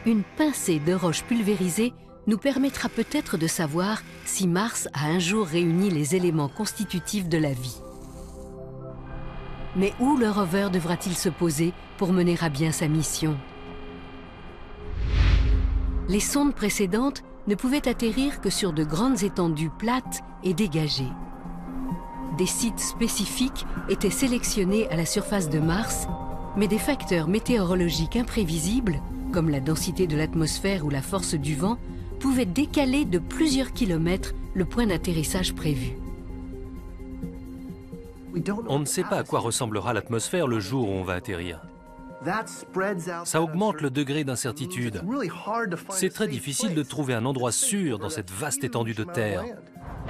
Une pincée de roche pulvérisée nous permettra peut-être de savoir si Mars a un jour réuni les éléments constitutifs de la vie. Mais où le rover devra-t-il se poser pour mener à bien sa mission ? Les sondes précédentes ne pouvaient atterrir que sur de grandes étendues plates et dégagées. Des sites spécifiques étaient sélectionnés à la surface de Mars, mais des facteurs météorologiques imprévisibles, comme la densité de l'atmosphère ou la force du vent, pouvaient décaler de plusieurs kilomètres le point d'atterrissage prévu. On ne sait pas à quoi ressemblera l'atmosphère le jour où on va atterrir. Ça augmente le degré d'incertitude. C'est très difficile de trouver un endroit sûr dans cette vaste étendue de terre.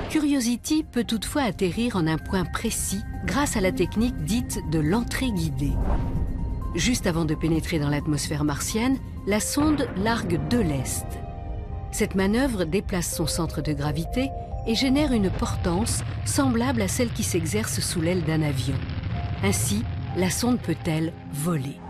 Curiosity peut toutefois atterrir en un point précis grâce à la technique dite de l'entrée guidée. Juste avant de pénétrer dans l'atmosphère martienne, la sonde largue de l'est. Cette manœuvre déplace son centre de gravité et génère une portance semblable à celle qui s'exerce sous l'aile d'un avion. Ainsi, la sonde peut-elle voler.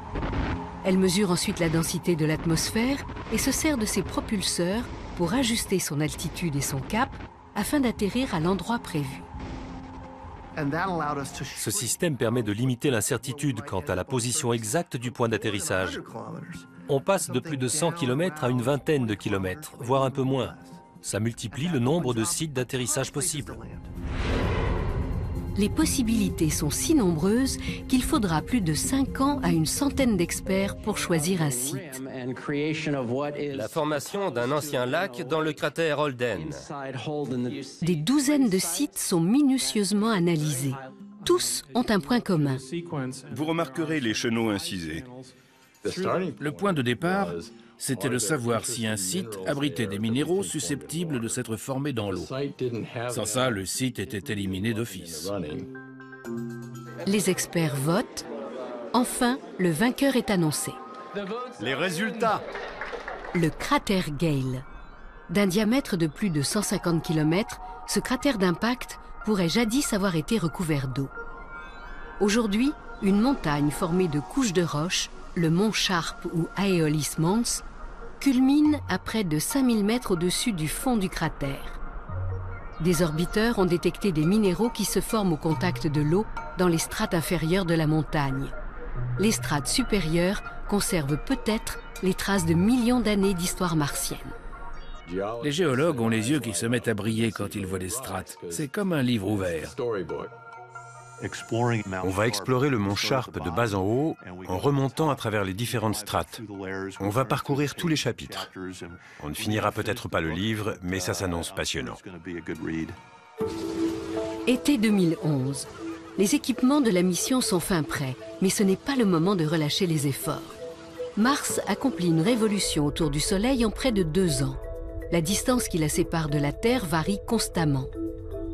Elle mesure ensuite la densité de l'atmosphère et se sert de ses propulseurs pour ajuster son altitude et son cap afin d'atterrir à l'endroit prévu. Ce système permet de limiter l'incertitude quant à la position exacte du point d'atterrissage. On passe de plus de 100 km à une vingtaine de kilomètres, voire un peu moins. Ça multiplie le nombre de sites d'atterrissage possibles. Les possibilités sont si nombreuses qu'il faudra plus de 5 ans à une centaine d'experts pour choisir un site. La formation d'un ancien lac dans le cratère Holden. Des douzaines de sites sont minutieusement analysés. Tous ont un point commun. Vous remarquerez les chenaux incisés. Le point de départ, c'était de savoir si un site abritait des minéraux susceptibles de s'être formés dans l'eau. Sans ça, le site était éliminé d'office. Les experts votent. Enfin, le vainqueur est annoncé. Les résultats. Le cratère Gale. D'un diamètre de plus de 150 km, ce cratère d'impact pourrait jadis avoir été recouvert d'eau. Aujourd'hui, une montagne formée de couches de roches, le mont Sharp ou Aeolis Mons, culmine à près de 5000 mètres au-dessus du fond du cratère. Des orbiteurs ont détecté des minéraux qui se forment au contact de l'eau dans les strates inférieures de la montagne. Les strates supérieures conservent peut-être les traces de millions d'années d'histoire martienne. Les géologues ont les yeux qui se mettent à briller quand ils voient des strates. C'est comme un livre ouvert. On va explorer le mont Sharp de bas en haut en remontant à travers les différentes strates. On va parcourir tous les chapitres. On ne finira peut-être pas le livre, mais ça s'annonce passionnant. Été 2011. Les équipements de la mission sont fin prêts, mais ce n'est pas le moment de relâcher les efforts. Mars accomplit une révolution autour du Soleil en près de 2 ans. La distance qui la sépare de la Terre varie constamment.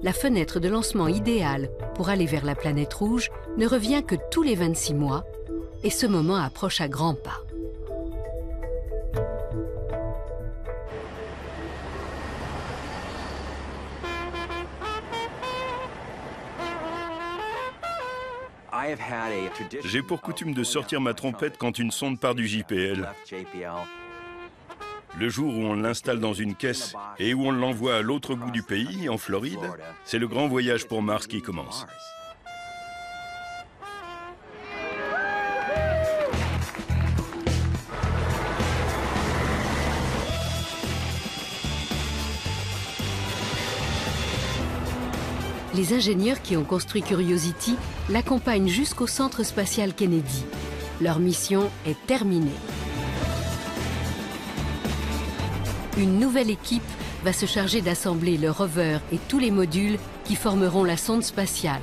La fenêtre de lancement idéale pour aller vers la planète rouge ne revient que tous les 26 mois, et ce moment approche à grands pas. J'ai pour coutume de sortir ma trompette quand une sonde part du JPL. Le jour où on l'installe dans une caisse et où on l'envoie à l'autre bout du pays, en Floride, c'est le grand voyage pour Mars qui commence. Les ingénieurs qui ont construit Curiosity l'accompagnent jusqu'au centre spatial Kennedy. Leur mission est terminée. Une nouvelle équipe va se charger d'assembler le rover et tous les modules qui formeront la sonde spatiale.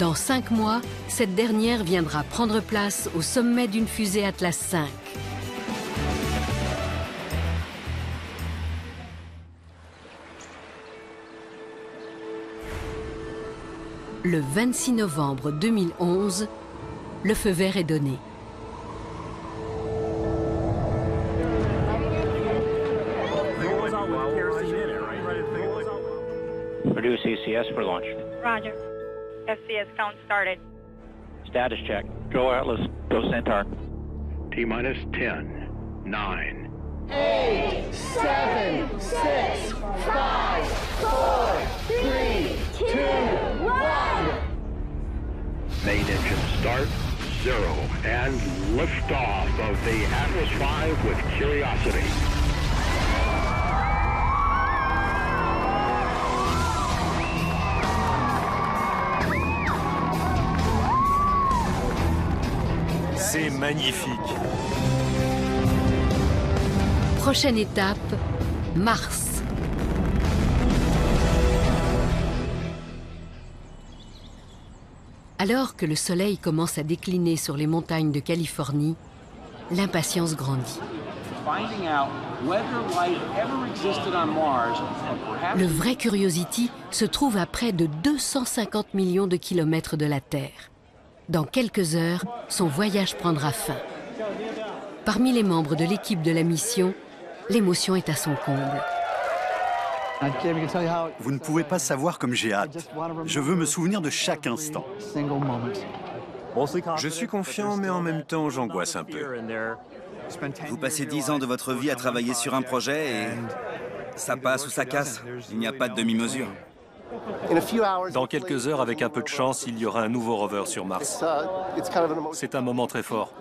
Dans 5 mois, cette dernière viendra prendre place au sommet d'une fusée Atlas V. Le 26 novembre 2011, le feu vert est donné. Produce ECS for launch. Roger. SCS count started. Status check. Go Atlas. Go Centaur. T-minus 10, 9. 8, 7, 6, 5, 4, 3, 2, 1. Main engine start, 0, and liftoff of the Atlas V with Curiosity. C'est magnifique. Prochaine étape, Mars. Alors que le Soleil commence à décliner sur les montagnes de Californie, l'impatience grandit. Le vrai Curiosity se trouve à près de 250 millions de kilomètres de la Terre. Dans quelques heures, son voyage prendra fin. Parmi les membres de l'équipe de la mission, l'émotion est à son comble. Vous ne pouvez pas savoir comme j'ai hâte. Je veux me souvenir de chaque instant. Je suis confiant, mais en même temps, j'angoisse un peu. Vous passez 10 ans de votre vie à travailler sur un projet et ça passe ou ça casse. Il n'y a pas de demi-mesure. Dans quelques heures, avec un peu de chance, il y aura un nouveau rover sur Mars. C'est un moment très fort.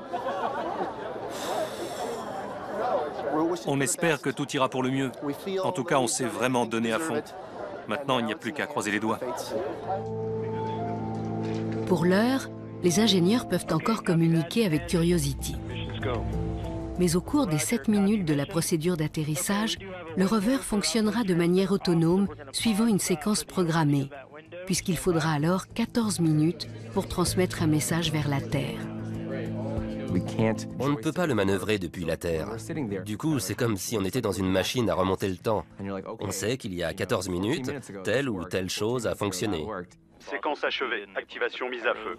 On espère que tout ira pour le mieux. En tout cas, on s'est vraiment donné à fond. Maintenant, il n'y a plus qu'à croiser les doigts. Pour l'heure, les ingénieurs peuvent encore communiquer avec Curiosity. Mais au cours des 7 minutes de la procédure d'atterrissage, le rover fonctionnera de manière autonome, suivant une séquence programmée, puisqu'il faudra alors 14 minutes pour transmettre un message vers la Terre. On ne peut pas le manœuvrer depuis la Terre. Du coup, c'est comme si on était dans une machine à remonter le temps. On sait qu'il y a 14 minutes, telle ou telle chose a fonctionné. Séquence achevée. Activation mise à feu.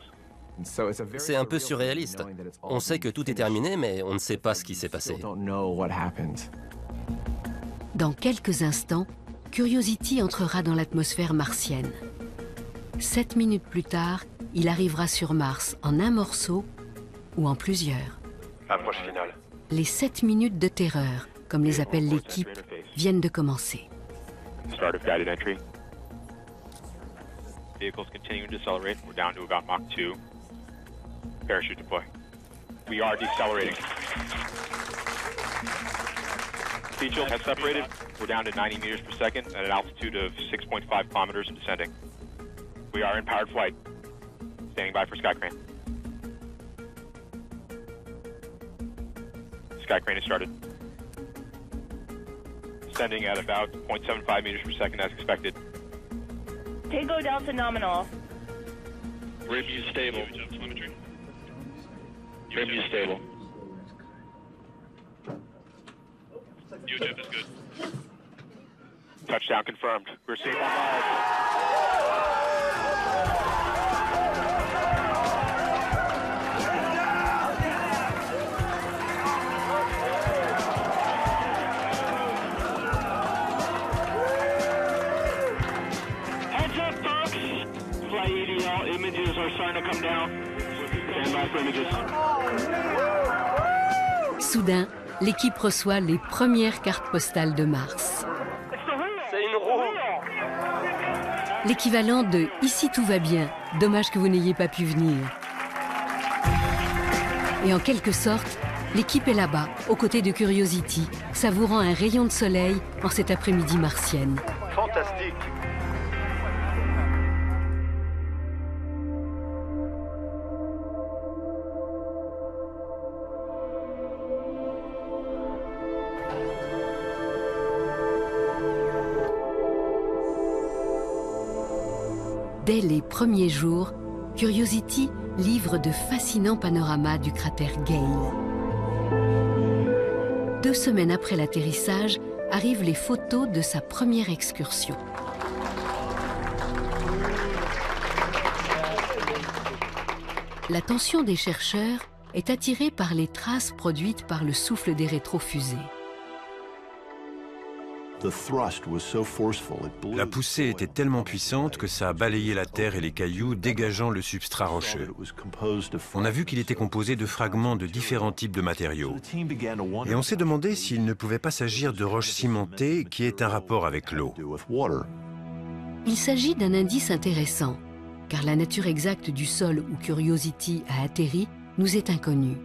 C'est un peu surréaliste. On sait que tout est terminé, mais on ne sait pas ce qui s'est passé. Dans quelques instants, Curiosity entrera dans l'atmosphère martienne. 7 minutes plus tard, il arrivera sur Mars en un morceau ou en plusieurs. Approche finale. Les 7 minutes de terreur, comme les appelle l'équipe, viennent de commencer. Start of guided entry. Vehicles continuing to decelerate. We're down to about Mach 2. Parachute deploy. We are decelerating. Speed shield has separated. We're down to 90 meters per second at an altitude of 6.5 kilometers and descending. We are in powered flight. Standing by for sky crane. Sky crane has started. Descending at about 0.75 meters per second as expected. Tango Delta nominal. Rim view stable. Rim view stable. UHF is good. Touchdown confirmed. We're seeing on live. Heads up, folks. Flight EDL images are starting to come down. Stand by for images. Soudain, l'équipe reçoit les premières cartes postales de Mars. C'est une roue. L'équivalent de « Ici tout va bien, dommage que vous n'ayez pas pu venir ». Et en quelque sorte, l'équipe est là-bas, aux côtés de Curiosity, savourant un rayon de soleil en cet après-midi martienne. Fantastique. Dès les premiers jours, Curiosity livre de fascinants panoramas du cratère Gale. 2 semaines après l'atterrissage, arrivent les photos de sa première excursion. L'attention des chercheurs est attirée par les traces produites par le souffle des rétrofusées. La poussée était tellement puissante que ça a balayé la terre et les cailloux, dégageant le substrat rocheux. On a vu qu'il était composé de fragments de différents types de matériaux. Et on s'est demandé s'il ne pouvait pas s'agir de roches cimentées qui aient un rapport avec l'eau. Il s'agit d'un indice intéressant, car la nature exacte du sol où Curiosity a atterri nous est inconnue.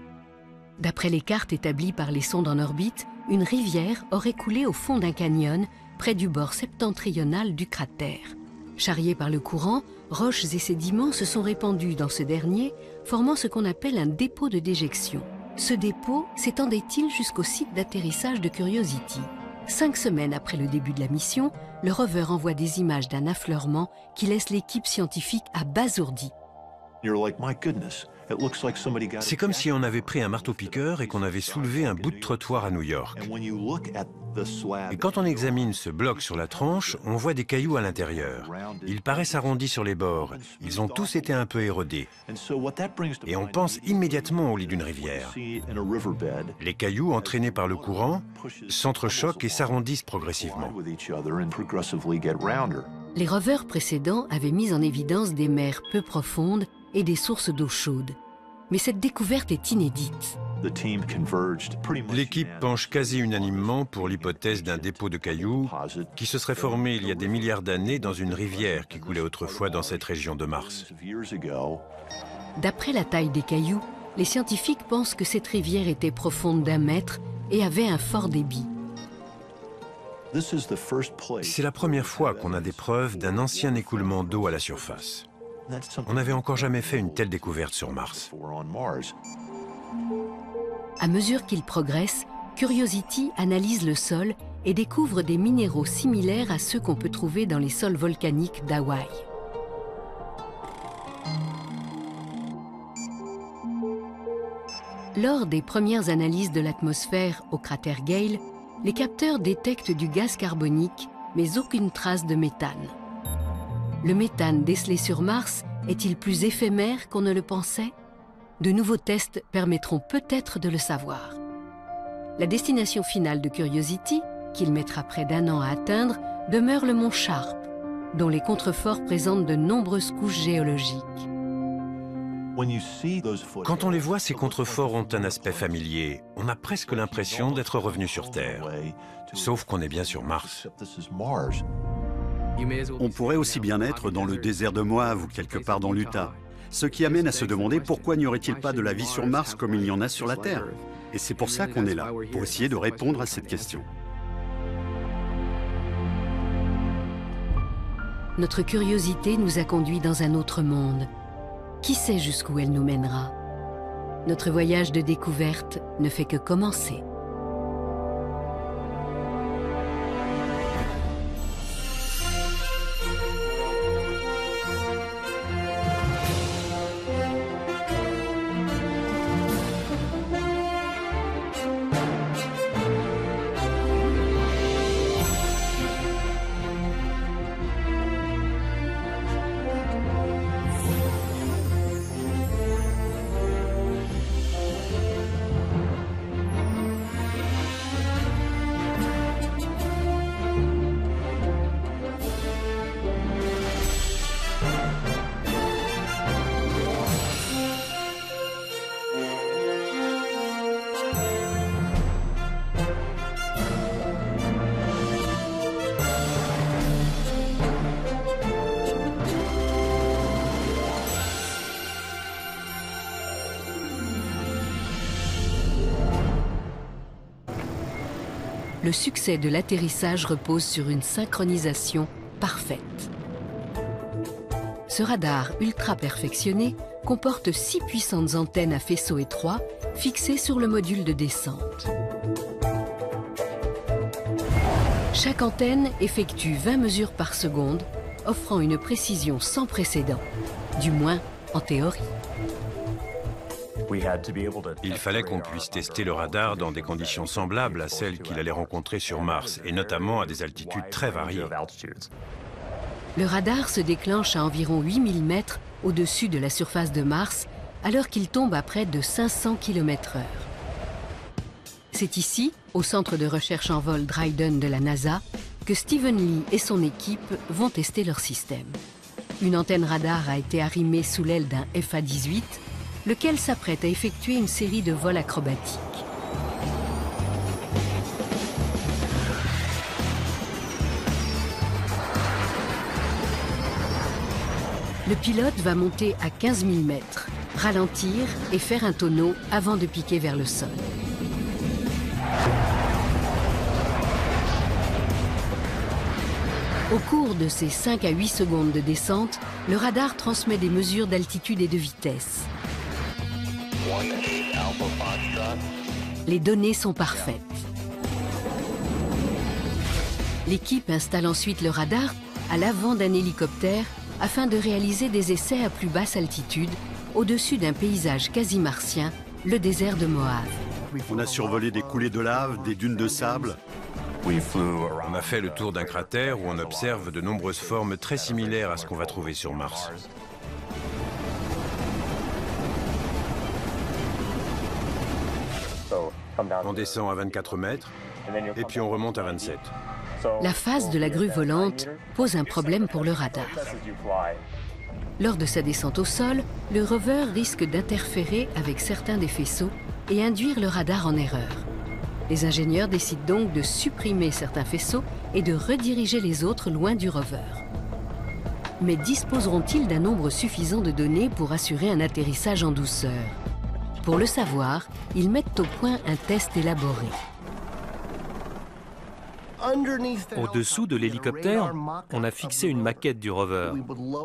D'après les cartes établies par les sondes en orbite, une rivière aurait coulé au fond d'un canyon près du bord septentrional du cratère. Charriés par le courant, roches et sédiments se sont répandus dans ce dernier, formant ce qu'on appelle un dépôt de déjection. Ce dépôt s'étendait-il jusqu'au site d'atterrissage de Curiosity. 5 semaines après le début de la mission, le rover envoie des images d'un affleurement qui laisse l'équipe scientifique abasourdie. C'est comme si on avait pris un marteau-piqueur et qu'on avait soulevé un bout de trottoir à New York. Et quand on examine ce bloc sur la tranche, on voit des cailloux à l'intérieur. Ils paraissent arrondis sur les bords. Ils ont tous été un peu érodés. Et on pense immédiatement au lit d'une rivière. Les cailloux, entraînés par le courant, s'entrechoquent et s'arrondissent progressivement. Les rovers précédents avaient mis en évidence des mers peu profondes et des sources d'eau chaude. Mais cette découverte est inédite. L'équipe penche quasi unanimement pour l'hypothèse d'un dépôt de cailloux qui se serait formé il y a des milliards d'années dans une rivière qui coulait autrefois dans cette région de Mars. D'après la taille des cailloux, les scientifiques pensent que cette rivière était profonde d'1 mètre et avait un fort débit. C'est la première fois qu'on a des preuves d'un ancien écoulement d'eau à la surface. On n'avait encore jamais fait une telle découverte sur Mars. À mesure qu'il progresse, Curiosity analyse le sol et découvre des minéraux similaires à ceux qu'on peut trouver dans les sols volcaniques d'Hawaï. Lors des premières analyses de l'atmosphère au cratère Gale, les capteurs détectent du gaz carbonique, mais aucune trace de méthane. Le méthane décelé sur Mars est-il plus éphémère qu'on ne le pensait? De nouveaux tests permettront peut-être de le savoir. La destination finale de Curiosity, qu'il mettra près d'1 an à atteindre, demeure le mont Sharp, dont les contreforts présentent de nombreuses couches géologiques. Quand on les voit, ces contreforts ont un aspect familier. On a presque l'impression d'être revenu sur Terre. Sauf qu'on est bien sur Mars. On pourrait aussi bien être dans le désert de Moab ou quelque part dans l'Utah. Ce qui amène à se demander pourquoi n'y aurait-il pas de la vie sur Mars comme il y en a sur la Terre. Et c'est pour ça qu'on est là, pour essayer de répondre à cette question. Notre curiosité nous a conduits dans un autre monde. Qui sait jusqu'où elle nous mènera? Notre voyage de découverte ne fait que commencer. Le succès de l'atterrissage repose sur une synchronisation parfaite. Ce radar ultra perfectionné comporte 6 puissantes antennes à faisceau étroit fixées sur le module de descente. Chaque antenne effectue 20 mesures par seconde, offrant une précision sans précédent, du moins en théorie. Il fallait qu'on puisse tester le radar dans des conditions semblables à celles qu'il allait rencontrer sur Mars, et notamment à des altitudes très variées. Le radar se déclenche à environ 8000 mètres au-dessus de la surface de Mars, alors qu'il tombe à près de 500 km/h. C'est ici, au centre de recherche en vol Dryden de la NASA, que Stephen Lee et son équipe vont tester leur système. Une antenne radar a été arrimée sous l'aile d'un FA-18, lequel s'apprête à effectuer une série de vols acrobatiques. Le pilote va monter à 15 000 mètres, ralentir et faire un tonneau avant de piquer vers le sol. Au cours de ces 5 à 8 secondes de descente, le radar transmet des mesures d'altitude et de vitesse. Les données sont parfaites. L'équipe installe ensuite le radar à l'avant d'un hélicoptère afin de réaliser des essais à plus basse altitude au-dessus d'un paysage quasi martien, le désert de Moab. On a survolé des coulées de lave, des dunes de sable. On a fait le tour d'un cratère où on observe de nombreuses formes très similaires à ce qu'on va trouver sur Mars. On descend à 24 mètres et puis on remonte à 27. La phase de la grue volante pose un problème pour le radar. Lors de sa descente au sol, le rover risque d'interférer avec certains des faisceaux et induire le radar en erreur. Les ingénieurs décident donc de supprimer certains faisceaux et de rediriger les autres loin du rover. Mais disposeront-ils d'un nombre suffisant de données pour assurer un atterrissage en douceur? Pour le savoir, ils mettent au point un test élaboré. Au-dessous de l'hélicoptère, on a fixé une maquette du rover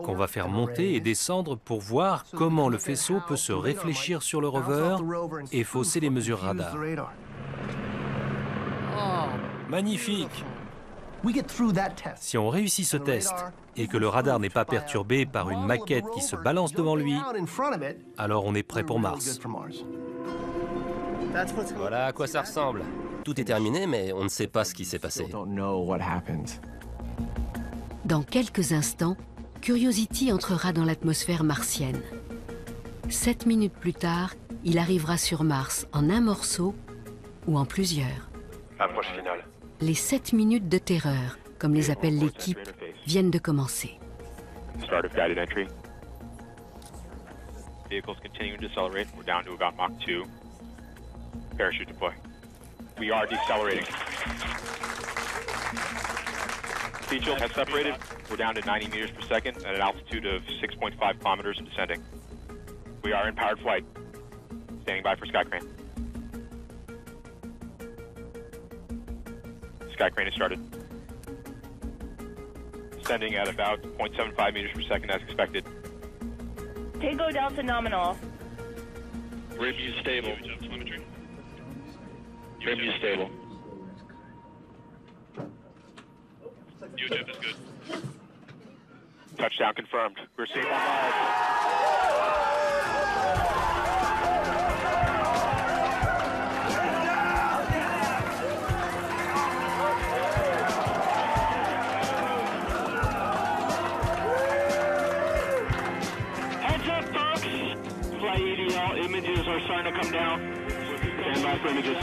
qu'on va faire monter et descendre pour voir comment le faisceau peut se réfléchir sur le rover et fausser les mesures radar. Magnifique! Si on réussit ce test et que le radar n'est pas perturbé par une maquette qui se balance devant lui, alors on est prêt pour Mars. Voilà à quoi ça ressemble. Tout est terminé, mais on ne sait pas ce qui s'est passé. Dans quelques instants, Curiosity entrera dans l'atmosphère martienne. 7 minutes plus tard, il arrivera sur Mars en un morceau ou en plusieurs. Approche finale. Les 7 minutes de terreur, comme les appelle l'équipe, viennent de commencer. Start of guided entry. Vehicles continuing to decelerate. We're down to about Mach 2. Parachute deploy. We are decelerating. Speed shield has separated. We're down to 90 meters per second at an altitude of 6.5 kilometers and descending. We are in powered flight. Standing by for sky crane. Sky crane has started. Descending at about 0.75 meters per second as expected. Tango down to nominal. Rim view stable. Rim view stable. UHF is good. Touchdown confirmed. We're seeing on live. Heads up, folks. Flight EDL images are starting to come down. Stand by for images.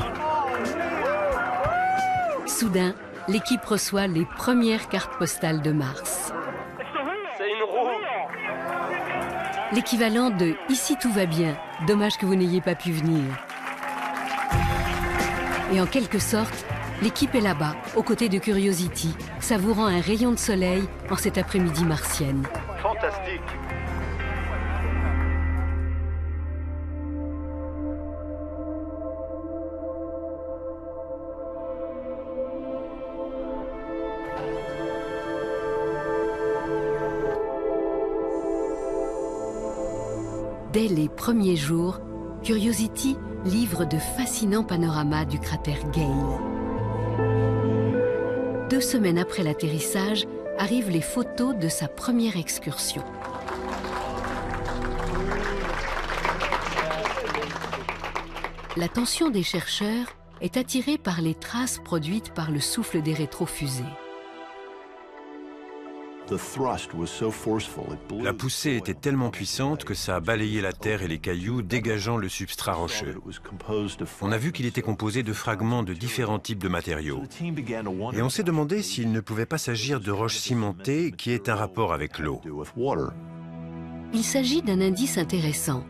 Soudain, l'équipe reçoit les premières cartes postales de Mars. C'est une roue! L'équivalent de « Ici tout va bien, dommage que vous n'ayez pas pu venir ». Et en quelque sorte, l'équipe est là-bas, aux côtés de Curiosity, savourant un rayon de soleil en cet après-midi martienne. Fantastique. Dès les premiers jours, Curiosity livre de fascinants panoramas du cratère Gale. 2 semaines après l'atterrissage, arrivent les photos de sa première excursion. L'attention des chercheurs est attirée par les traces produites par le souffle des rétrofusées. La poussée était tellement puissante que ça a balayé la terre et les cailloux, dégageant le substrat rocheux. On a vu qu'il était composé de fragments de différents types de matériaux. Et on s'est demandé s'il ne pouvait pas s'agir de roches cimentées qui aient un rapport avec l'eau. Il s'agit d'un indice intéressant,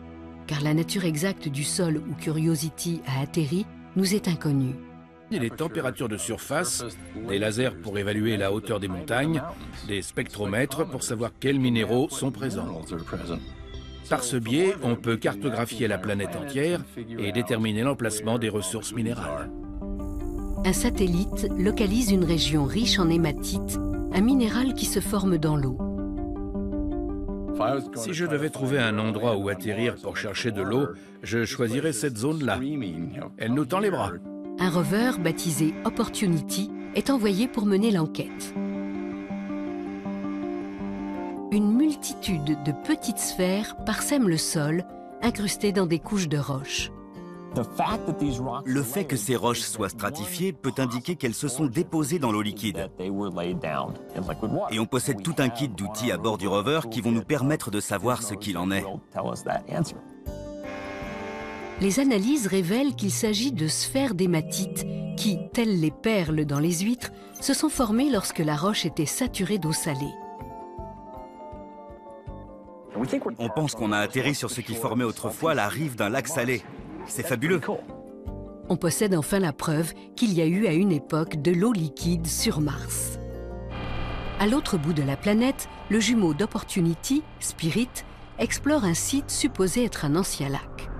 car la nature exacte du sol où Curiosity a atterri nous est inconnue. Les températures de surface, des lasers pour évaluer la hauteur des montagnes, des spectromètres pour savoir quels minéraux sont présents. Par ce biais, on peut cartographier la planète entière et déterminer l'emplacement des ressources minérales. Un satellite localise une région riche en hématite, un minéral qui se forme dans l'eau. Si je devais trouver un endroit où atterrir pour chercher de l'eau, je choisirais cette zone-là. Elle nous tend les bras. Un rover baptisé Opportunity est envoyé pour mener l'enquête. Une multitude de petites sphères parsèment le sol, incrustées dans des couches de roches. Le fait que ces roches soient stratifiées peut indiquer qu'elles se sont déposées dans l'eau liquide. Et on possède tout un kit d'outils à bord du rover qui vont nous permettre de savoir ce qu'il en est. Les analyses révèlent qu'il s'agit de sphères d'hématite qui, telles les perles dans les huîtres, se sont formées lorsque la roche était saturée d'eau salée. On pense qu'on a atterri sur ce qui formait autrefois la rive d'un lac salé. C'est fabuleux. On possède enfin la preuve qu'il y a eu à une époque de l'eau liquide sur Mars. À l'autre bout de la planète, le jumeau d'Opportunity, Spirit, explore un site supposé être un ancien lac.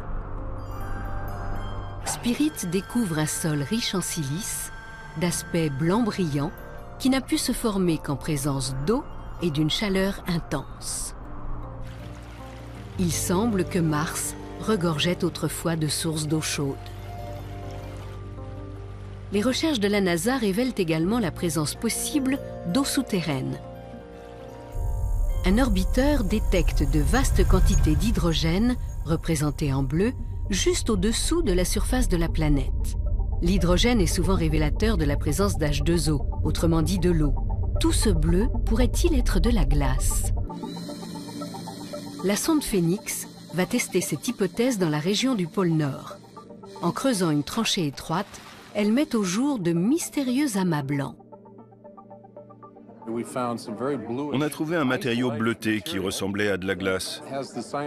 Spirit découvre un sol riche en silice, d'aspect blanc brillant, qui n'a pu se former qu'en présence d'eau et d'une chaleur intense. Il semble que Mars regorgeait autrefois de sources d'eau chaude. Les recherches de la NASA révèlent également la présence possible d'eau souterraine. Un orbiteur détecte de vastes quantités d'hydrogène, représentées en bleu, juste au-dessous de la surface de la planète. L'hydrogène est souvent révélateur de la présence d'H2O, autrement dit de l'eau. Tout ce bleu pourrait-il être de la glace? La sonde Phoenix va tester cette hypothèse dans la région du pôle Nord. En creusant une tranchée étroite, elle met au jour de mystérieux amas blancs. On a trouvé un matériau bleuté qui ressemblait à de la glace.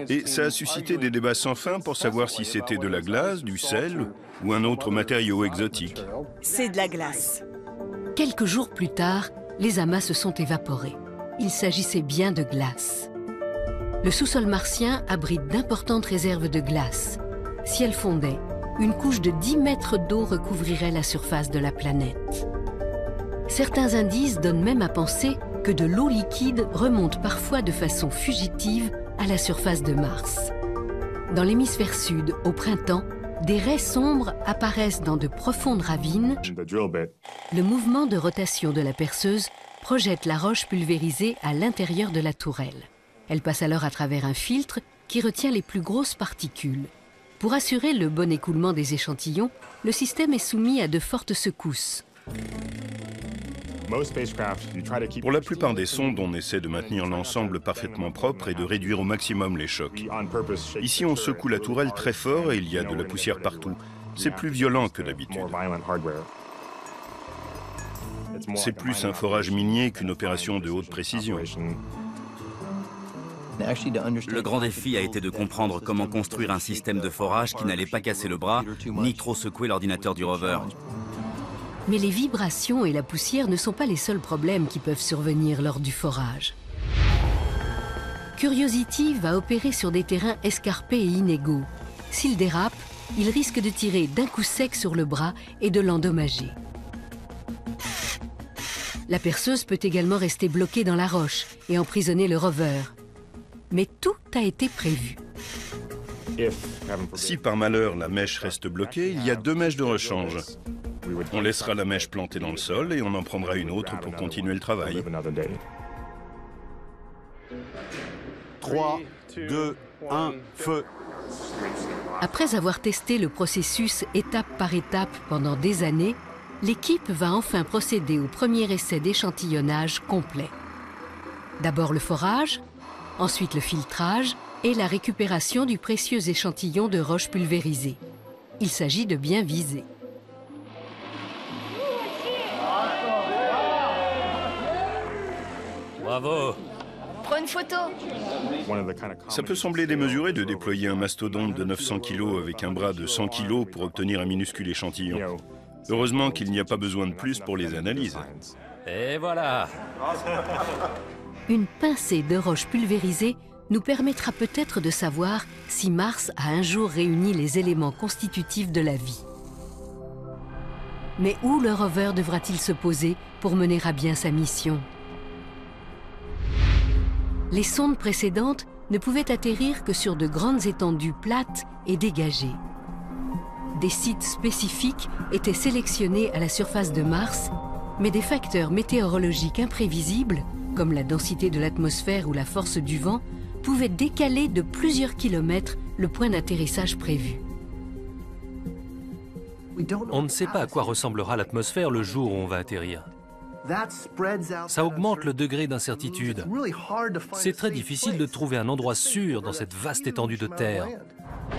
Et ça a suscité des débats sans fin pour savoir si c'était de la glace, du sel ou un autre matériau exotique. C'est de la glace. Quelques jours plus tard, les amas se sont évaporés. Il s'agissait bien de glace. Le sous-sol martien abrite d'importantes réserves de glace. Si elles fondaient, une couche de 10 mètres d'eau recouvrirait la surface de la planète. Certains indices donnent même à penser que de l'eau liquide remonte parfois de façon fugitive à la surface de Mars. Dans l'hémisphère sud, au printemps, des raies sombres apparaissent dans de profondes ravines. Le mouvement de rotation de la perceuse projette la roche pulvérisée à l'intérieur de la tourelle. Elle passe alors à travers un filtre qui retient les plus grosses particules. Pour assurer le bon écoulement des échantillons, le système est soumis à de fortes secousses. Pour la plupart des sondes, on essaie de maintenir l'ensemble parfaitement propre et de réduire au maximum les chocs. Ici, on secoue la tourelle très fort et il y a de la poussière partout. C'est plus violent que d'habitude. C'est plus un forage minier qu'une opération de haute précision. Le grand défi a été de comprendre comment construire un système de forage qui n'allait pas casser le bras, ni trop secouer l'ordinateur du rover. Mais les vibrations et la poussière ne sont pas les seuls problèmes qui peuvent survenir lors du forage. Curiosity va opérer sur des terrains escarpés et inégaux. S'il dérape, il risque de tirer d'un coup sec sur le bras et de l'endommager. La perceuse peut également rester bloquée dans la roche et emprisonner le rover. Mais tout a été prévu. Si par malheur la mèche reste bloquée, il y a 2 mèches de rechange. On laissera la mèche plantée dans le sol et on en prendra une autre pour continuer le travail. 3, 2, 1, feu. Après avoir testé le processus étape par étape pendant des années, l'équipe va enfin procéder au premier essai d'échantillonnage complet. D'abord le forage, ensuite le filtrage et la récupération du précieux échantillon de roche pulvérisée. Il s'agit de bien viser. Bravo! Prends une photo. Ça peut sembler démesuré de déployer un mastodonte de 900 kg avec un bras de 100 kg pour obtenir un minuscule échantillon. Heureusement qu'il n'y a pas besoin de plus pour les analyses. Et voilà! Une pincée de roche pulvérisée nous permettra peut-être de savoir si Mars a un jour réuni les éléments constitutifs de la vie. Mais où le rover devra-t-il se poser pour mener à bien sa mission? Les sondes précédentes ne pouvaient atterrir que sur de grandes étendues plates et dégagées. Des sites spécifiques étaient sélectionnés à la surface de Mars, mais des facteurs météorologiques imprévisibles, comme la densité de l'atmosphère ou la force du vent, pouvaient décaler de plusieurs kilomètres le point d'atterrissage prévu. On ne sait pas à quoi ressemblera l'atmosphère le jour où on va atterrir. Ça augmente le degré d'incertitude. C'est très difficile de trouver un endroit sûr dans cette vaste étendue de terre.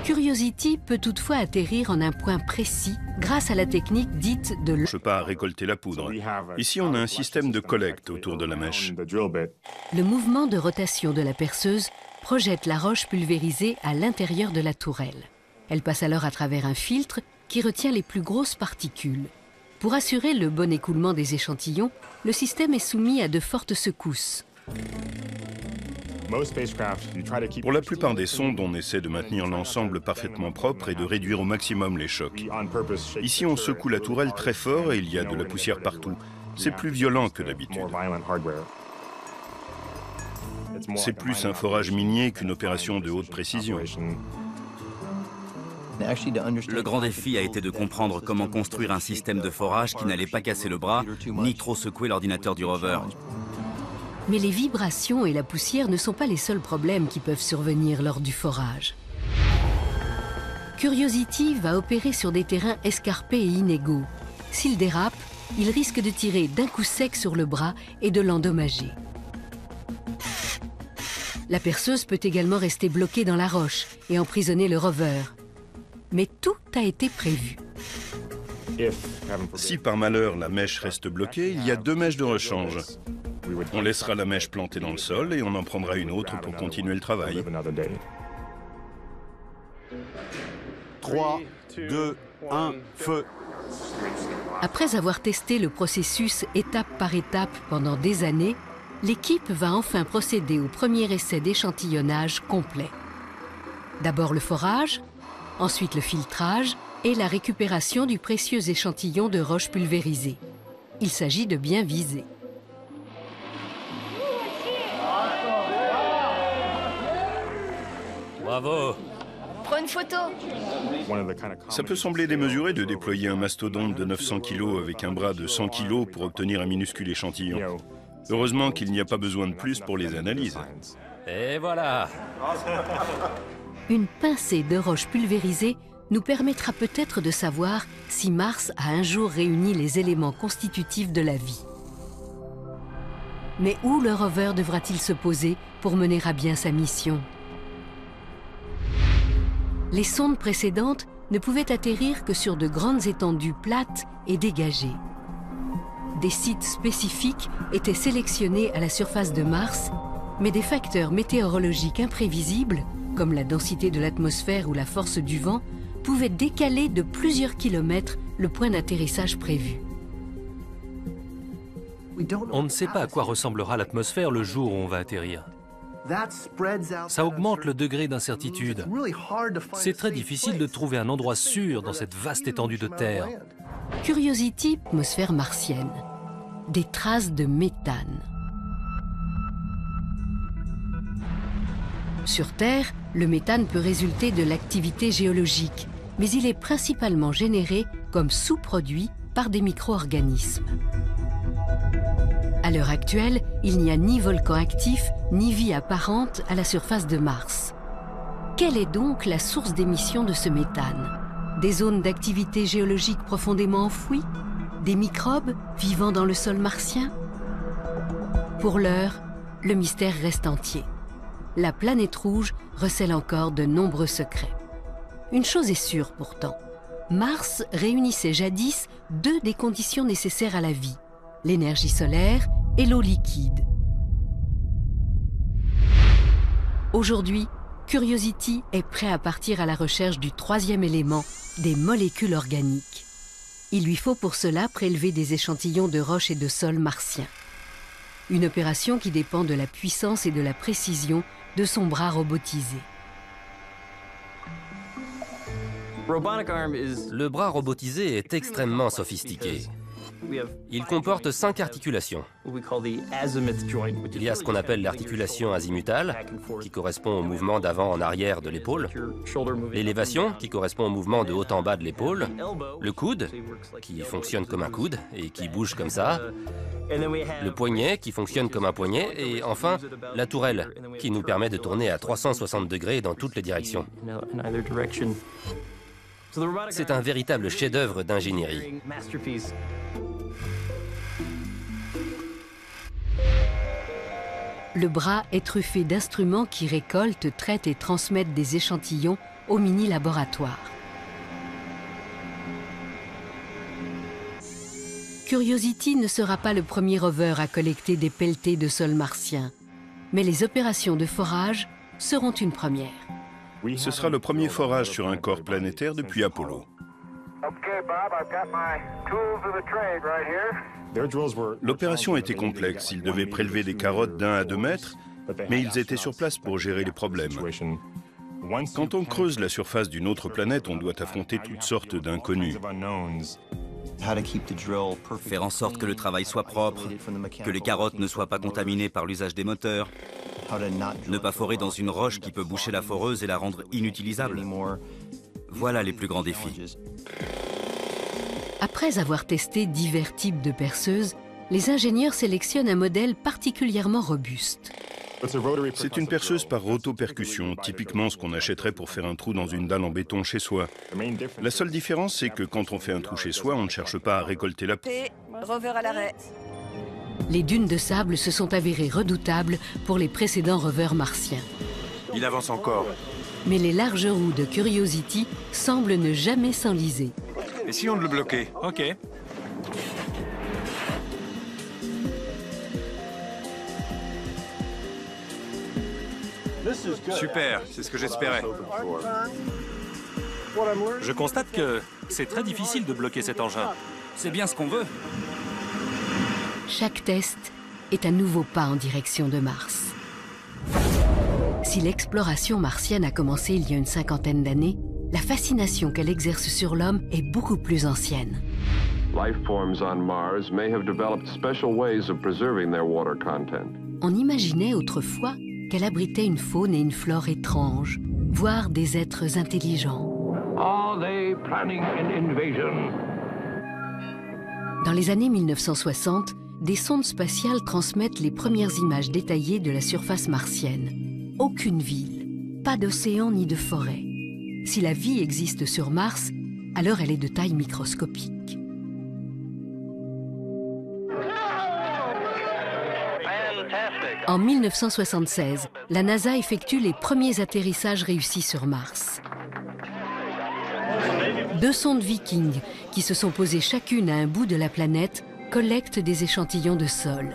Curiosity peut toutefois atterrir en un point précis grâce à la technique dite de... On ne cherche pas à récolter la poudre. Ici, on a un système de collecte autour de la mèche. Le mouvement de rotation de la perceuse projette la roche pulvérisée à l'intérieur de la tourelle. Elle passe alors à travers un filtre qui retient les plus grosses particules. Pour assurer le bon écoulement des échantillons, le système est soumis à de fortes secousses. Pour la plupart des sondes, on essaie de maintenir l'ensemble parfaitement propre et de réduire au maximum les chocs. Ici, on secoue la tourelle très fort et il y a de la poussière partout. C'est plus violent que d'habitude. C'est plus un forage minier qu'une opération de haute précision. Le grand défi a été de comprendre comment construire un système de forage qui n'allait pas casser le bras, ni trop secouer l'ordinateur du rover. Mais les vibrations et la poussière ne sont pas les seuls problèmes qui peuvent survenir lors du forage. Curiosity va opérer sur des terrains escarpés et inégaux. S'il dérape, il risque de tirer d'un coup sec sur le bras et de l'endommager. La perceuse peut également rester bloquée dans la roche et emprisonner le rover. Mais tout a été prévu. Si par malheur la mèche reste bloquée, il y a 2 mèches de rechange. On laissera la mèche plantée dans le sol et on en prendra une autre pour continuer le travail. 3, 2, 1, feu. Après avoir testé le processus étape par étape pendant des années, l'équipe va enfin procéder au premier essai d'échantillonnage complet. D'abord le forage, ensuite le filtrage et la récupération du précieux échantillon de roche pulvérisée. Il s'agit de bien viser. Bravo! Prends une photo. Ça peut sembler démesuré de déployer un mastodonte de 900 kg avec un bras de 100 kg pour obtenir un minuscule échantillon. Heureusement qu'il n'y a pas besoin de plus pour les analyses. Et voilà! Une pincée de roche pulvérisée nous permettra peut-être de savoir si Mars a un jour réuni les éléments constitutifs de la vie. Mais où le rover devra-t-il se poser pour mener à bien sa mission? Les sondes précédentes ne pouvaient atterrir que sur de grandes étendues plates et dégagées. Des sites spécifiques étaient sélectionnés à la surface de Mars, mais des facteurs météorologiques imprévisibles, comme la densité de l'atmosphère ou la force du vent, pouvaient décaler de plusieurs kilomètres le point d'atterrissage prévu. On ne sait pas à quoi ressemblera l'atmosphère le jour où on va atterrir. Ça augmente le degré d'incertitude. C'est très difficile de trouver un endroit sûr dans cette vaste étendue de terre. Curiosity, atmosphère martienne. Des traces de méthane. Sur Terre, le méthane peut résulter de l'activité géologique, mais il est principalement généré comme sous-produit par des micro-organismes. À l'heure actuelle, il n'y a ni volcan actif, ni vie apparente à la surface de Mars. Quelle est donc la source d'émission de ce méthane? Des zones d'activité géologique profondément enfouies? Des microbes vivant dans le sol martien? Pour l'heure, le mystère reste entier. La planète rouge recèle encore de nombreux secrets. Une chose est sûre pourtant, Mars réunissait jadis 2 des conditions nécessaires à la vie, l'énergie solaire et l'eau liquide. Aujourd'hui, Curiosity est prêt à partir à la recherche du 3e élément, des molécules organiques. Il lui faut pour cela prélever des échantillons de roches et de sol martiens. Une opération qui dépend de la puissance et de la précision de son bras robotisé. Le bras robotisé est extrêmement sophistiqué. Il comporte 5 articulations. Il y a ce qu'on appelle l'articulation azimutale, qui correspond au mouvement d'avant en arrière de l'épaule, l'élévation, qui correspond au mouvement de haut en bas de l'épaule, le coude, qui fonctionne comme un coude et qui bouge comme ça, le poignet, qui fonctionne comme un poignet, et enfin, la tourelle, qui nous permet de tourner à 360 degrés dans toutes les directions. C'est un véritable chef-d'œuvre d'ingénierie. Le bras est truffé d'instruments qui récoltent, traitent et transmettent des échantillons au mini-laboratoire. Curiosity ne sera pas le premier rover à collecter des pelletés de sol martien, mais les opérations de forage seront une première. Ce sera le premier forage sur un corps planétaire depuis Apollo. L'opération était complexe. Ils devaient prélever des carottes d'1 à 2 mètres, mais ils étaient sur place pour gérer les problèmes. Quand on creuse la surface d'une autre planète, on doit affronter toutes sortes d'inconnus. Faire en sorte que le travail soit propre, que les carottes ne soient pas contaminées par l'usage des moteurs, ne pas forer dans une roche qui peut boucher la foreuse et la rendre inutilisable. Voilà les plus grands défis. Après avoir testé divers types de perceuses, les ingénieurs sélectionnent un modèle particulièrement robuste. C'est une perceuse par rotopercussion, typiquement ce qu'on achèterait pour faire un trou dans une dalle en béton chez soi. La seule différence, c'est que quand on fait un trou chez soi, on ne cherche pas à récolter la poudre. Rover à l'arrêt. Les dunes de sable se sont avérées redoutables pour les précédents rovers martiens. Il avance encore. Mais les larges roues de Curiosity semblent ne jamais s'enliser. Et si on le bloquait? Ok. Super, c'est ce que j'espérais. Je constate que c'est très difficile de bloquer cet engin. C'est bien ce qu'on veut. Chaque test est un nouveau pas en direction de Mars. Si l'exploration martienne a commencé il y a une 50aine d'années, la fascination qu'elle exerce sur l'homme est beaucoup plus ancienne. On imaginait autrefois qu'elle abritait une faune et une flore étranges, voire des êtres intelligents. Dans les années 1960, des sondes spatiales transmettent les premières images détaillées de la surface martienne. Aucune ville, pas d'océan ni de forêt. Si la vie existe sur Mars, alors elle est de taille microscopique. En 1976, la NASA effectue les premiers atterrissages réussis sur Mars. 2 sondes Viking, qui se sont posées chacune à un bout de la planète, collectent des échantillons de sol.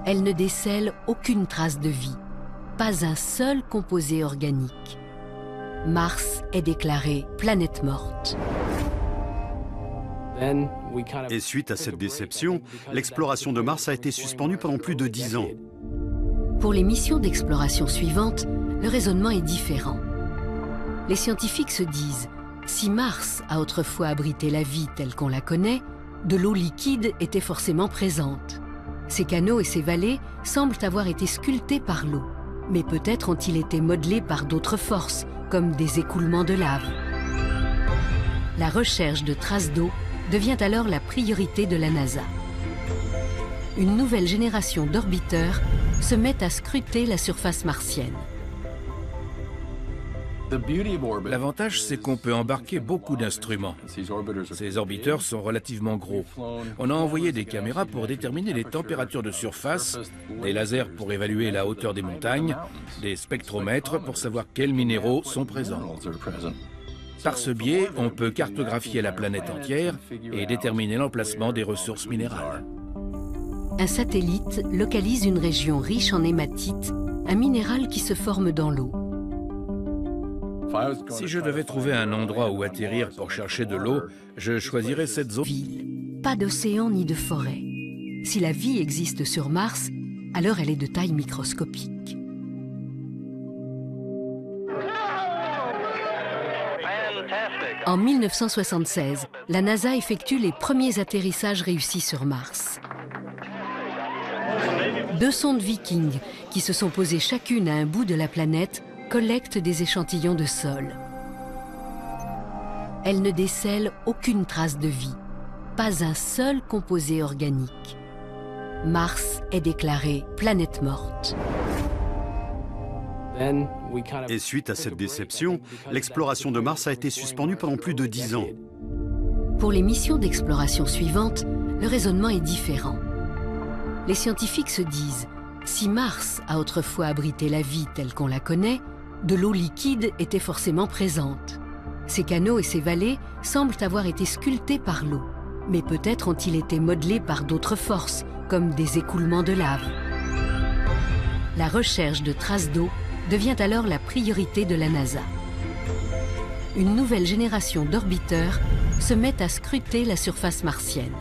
Elles ne décèlent aucune trace de vie, pas un seul composé organique. Mars est déclarée planète morte. Et suite à cette déception, l'exploration de Mars a été suspendue pendant plus de 10 ans. Pour les missions d'exploration suivantes, le raisonnement est différent. Les scientifiques se disent, si Mars a autrefois abrité la vie telle qu'on la connaît, de l'eau liquide était forcément présente. Ces canaux et ces vallées semblent avoir été sculptés par l'eau, mais peut-être ont-ils été modelés par d'autres forces, comme des écoulements de lave. La recherche de traces d'eau devient alors la priorité de la NASA. Une nouvelle génération d'orbiteurs se met à scruter la surface martienne. L'avantage, c'est qu'on peut embarquer beaucoup d'instruments. Ces orbiteurs sont relativement gros. On a envoyé des caméras pour déterminer les températures de surface, des lasers pour évaluer la hauteur des montagnes, des spectromètres pour savoir quels minéraux sont présents. Par ce biais, on peut cartographier la planète entière et déterminer l'emplacement des ressources minérales. Un satellite localise une région riche en hématite, un minéral qui se forme dans l'eau. Si je devais trouver un endroit où atterrir pour chercher de l'eau, je choisirais cette zone. Pas d'océan ni de forêt. Si la vie existe sur Mars, alors elle est de taille microscopique. En 1976, la NASA effectue les premiers atterrissages réussis sur Mars. 2 sondes Viking, qui se sont posées chacune à un bout de la planète, collectent des échantillons de sol. Elles ne décèlent aucune trace de vie, pas un seul composé organique. Mars est déclarée planète morte. Et suite à cette déception, l'exploration de Mars a été suspendue pendant plus de 10 ans. Pour les missions d'exploration suivantes, le raisonnement est différent. Les scientifiques se disent, si Mars a autrefois abrité la vie telle qu'on la connaît, de l'eau liquide était forcément présente. Ces canaux et ces vallées semblent avoir été sculptés par l'eau, mais peut-être ont-ils été modelés par d'autres forces, comme des écoulements de lave. La recherche de traces d'eau devient alors la priorité de la NASA. Une nouvelle génération d'orbiteurs se met à scruter la surface martienne.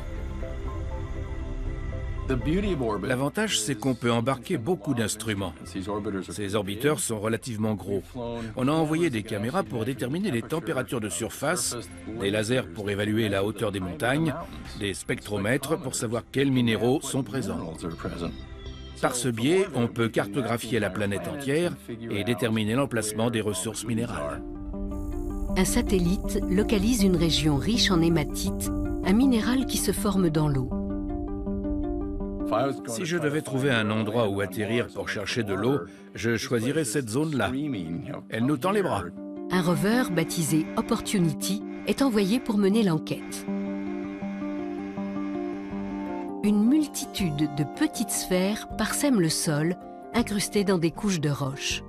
L'avantage, c'est qu'on peut embarquer beaucoup d'instruments. Ces orbiteurs sont relativement gros. On a envoyé des caméras pour déterminer les températures de surface, des lasers pour évaluer la hauteur des montagnes, des spectromètres pour savoir quels minéraux sont présents. Par ce biais, on peut cartographier la planète entière et déterminer l'emplacement des ressources minérales. Un satellite localise une région riche en hématite, un minéral qui se forme dans l'eau. Si je devais trouver un endroit où atterrir pour chercher de l'eau, je choisirais cette zone-là. Elle nous tend les bras. Un rover baptisé Opportunity est envoyé pour mener l'enquête. Une multitude de petites sphères parsèment le sol, incrustées dans des couches de roches.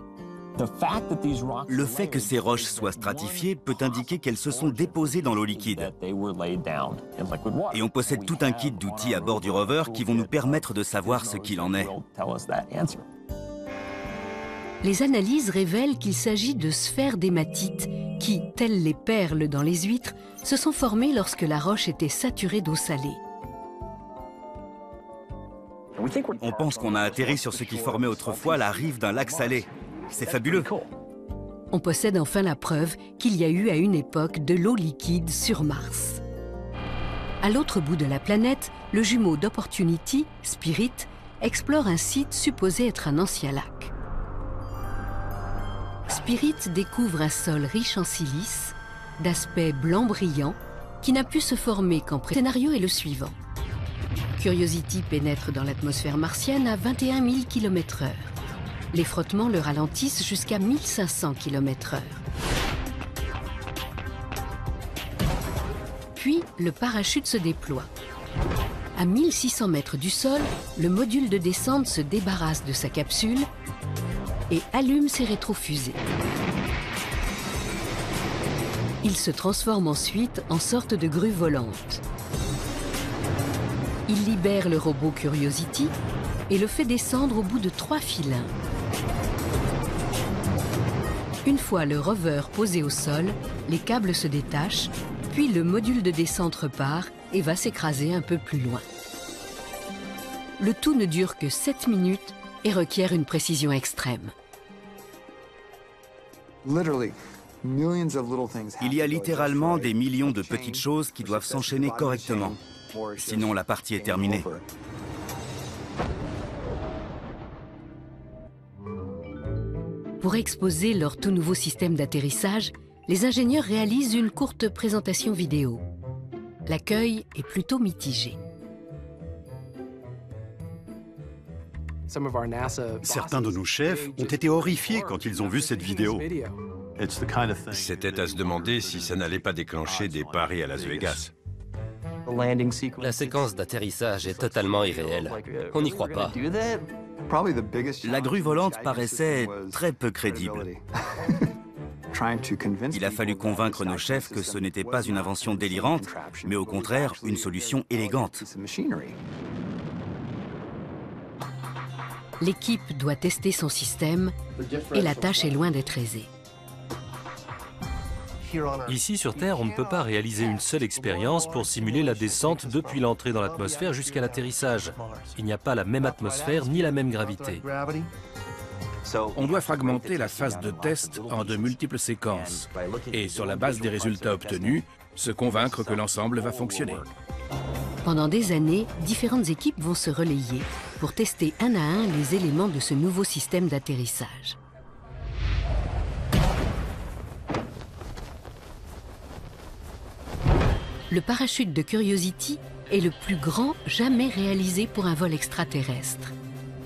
Le fait que ces roches soient stratifiées peut indiquer qu'elles se sont déposées dans l'eau liquide. Et on possède tout un kit d'outils à bord du rover qui vont nous permettre de savoir ce qu'il en est. Les analyses révèlent qu'il s'agit de sphères d'hématite qui, telles les perles dans les huîtres, se sont formées lorsque la roche était saturée d'eau salée. On pense qu'on a atterri sur ce qui formait autrefois la rive d'un lac salé. C'est fabuleux. On possède enfin la preuve qu'il y a eu à une époque de l'eau liquide sur Mars. À l'autre bout de la planète, le jumeau d'Opportunity, Spirit, explore un site supposé être un ancien lac. Spirit découvre un sol riche en silice, d'aspect blanc brillant, qui n'a pu se former qu'en pré. Le scénario est le suivant. Curiosity pénètre dans l'atmosphère martienne à 21 000 km/h. Les frottements le ralentissent jusqu'à 1500 km/h. Puis, le parachute se déploie. À 1600 mètres du sol, le module de descente se débarrasse de sa capsule et allume ses rétrofusées. Il se transforme ensuite en sorte de grue volante. Il libère le robot Curiosity et le fait descendre au bout de 3 filins. Une fois le rover posé au sol, les câbles se détachent, puis le module de descente repart et va s'écraser un peu plus loin. Le tout ne dure que 7 minutes et requiert une précision extrême. Il y a littéralement des millions de petites choses qui doivent s'enchaîner correctement. Sinon, la partie est terminée. Pour exposer leur tout nouveau système d'atterrissage, les ingénieurs réalisent une courte présentation vidéo. L'accueil est plutôt mitigé. Certains de nos chefs ont été horrifiés quand ils ont vu cette vidéo. C'était à se demander si ça n'allait pas déclencher des paris à Las Vegas. La séquence d'atterrissage est totalement irréelle. On n'y croit pas. La grue volante paraissait très peu crédible. Il a fallu convaincre nos chefs que ce n'était pas une invention délirante, mais au contraire une solution élégante. L'équipe doit tester son système et la tâche est loin d'être aisée. Ici, sur Terre, on ne peut pas réaliser une seule expérience pour simuler la descente depuis l'entrée dans l'atmosphère jusqu'à l'atterrissage. Il n'y a pas la même atmosphère ni la même gravité. On doit fragmenter la phase de test en de multiples séquences et, sur la base des résultats obtenus, se convaincre que l'ensemble va fonctionner. Pendant des années, différentes équipes vont se relayer pour tester un à un les éléments de ce nouveau système d'atterrissage. Le parachute de Curiosity est le plus grand jamais réalisé pour un vol extraterrestre.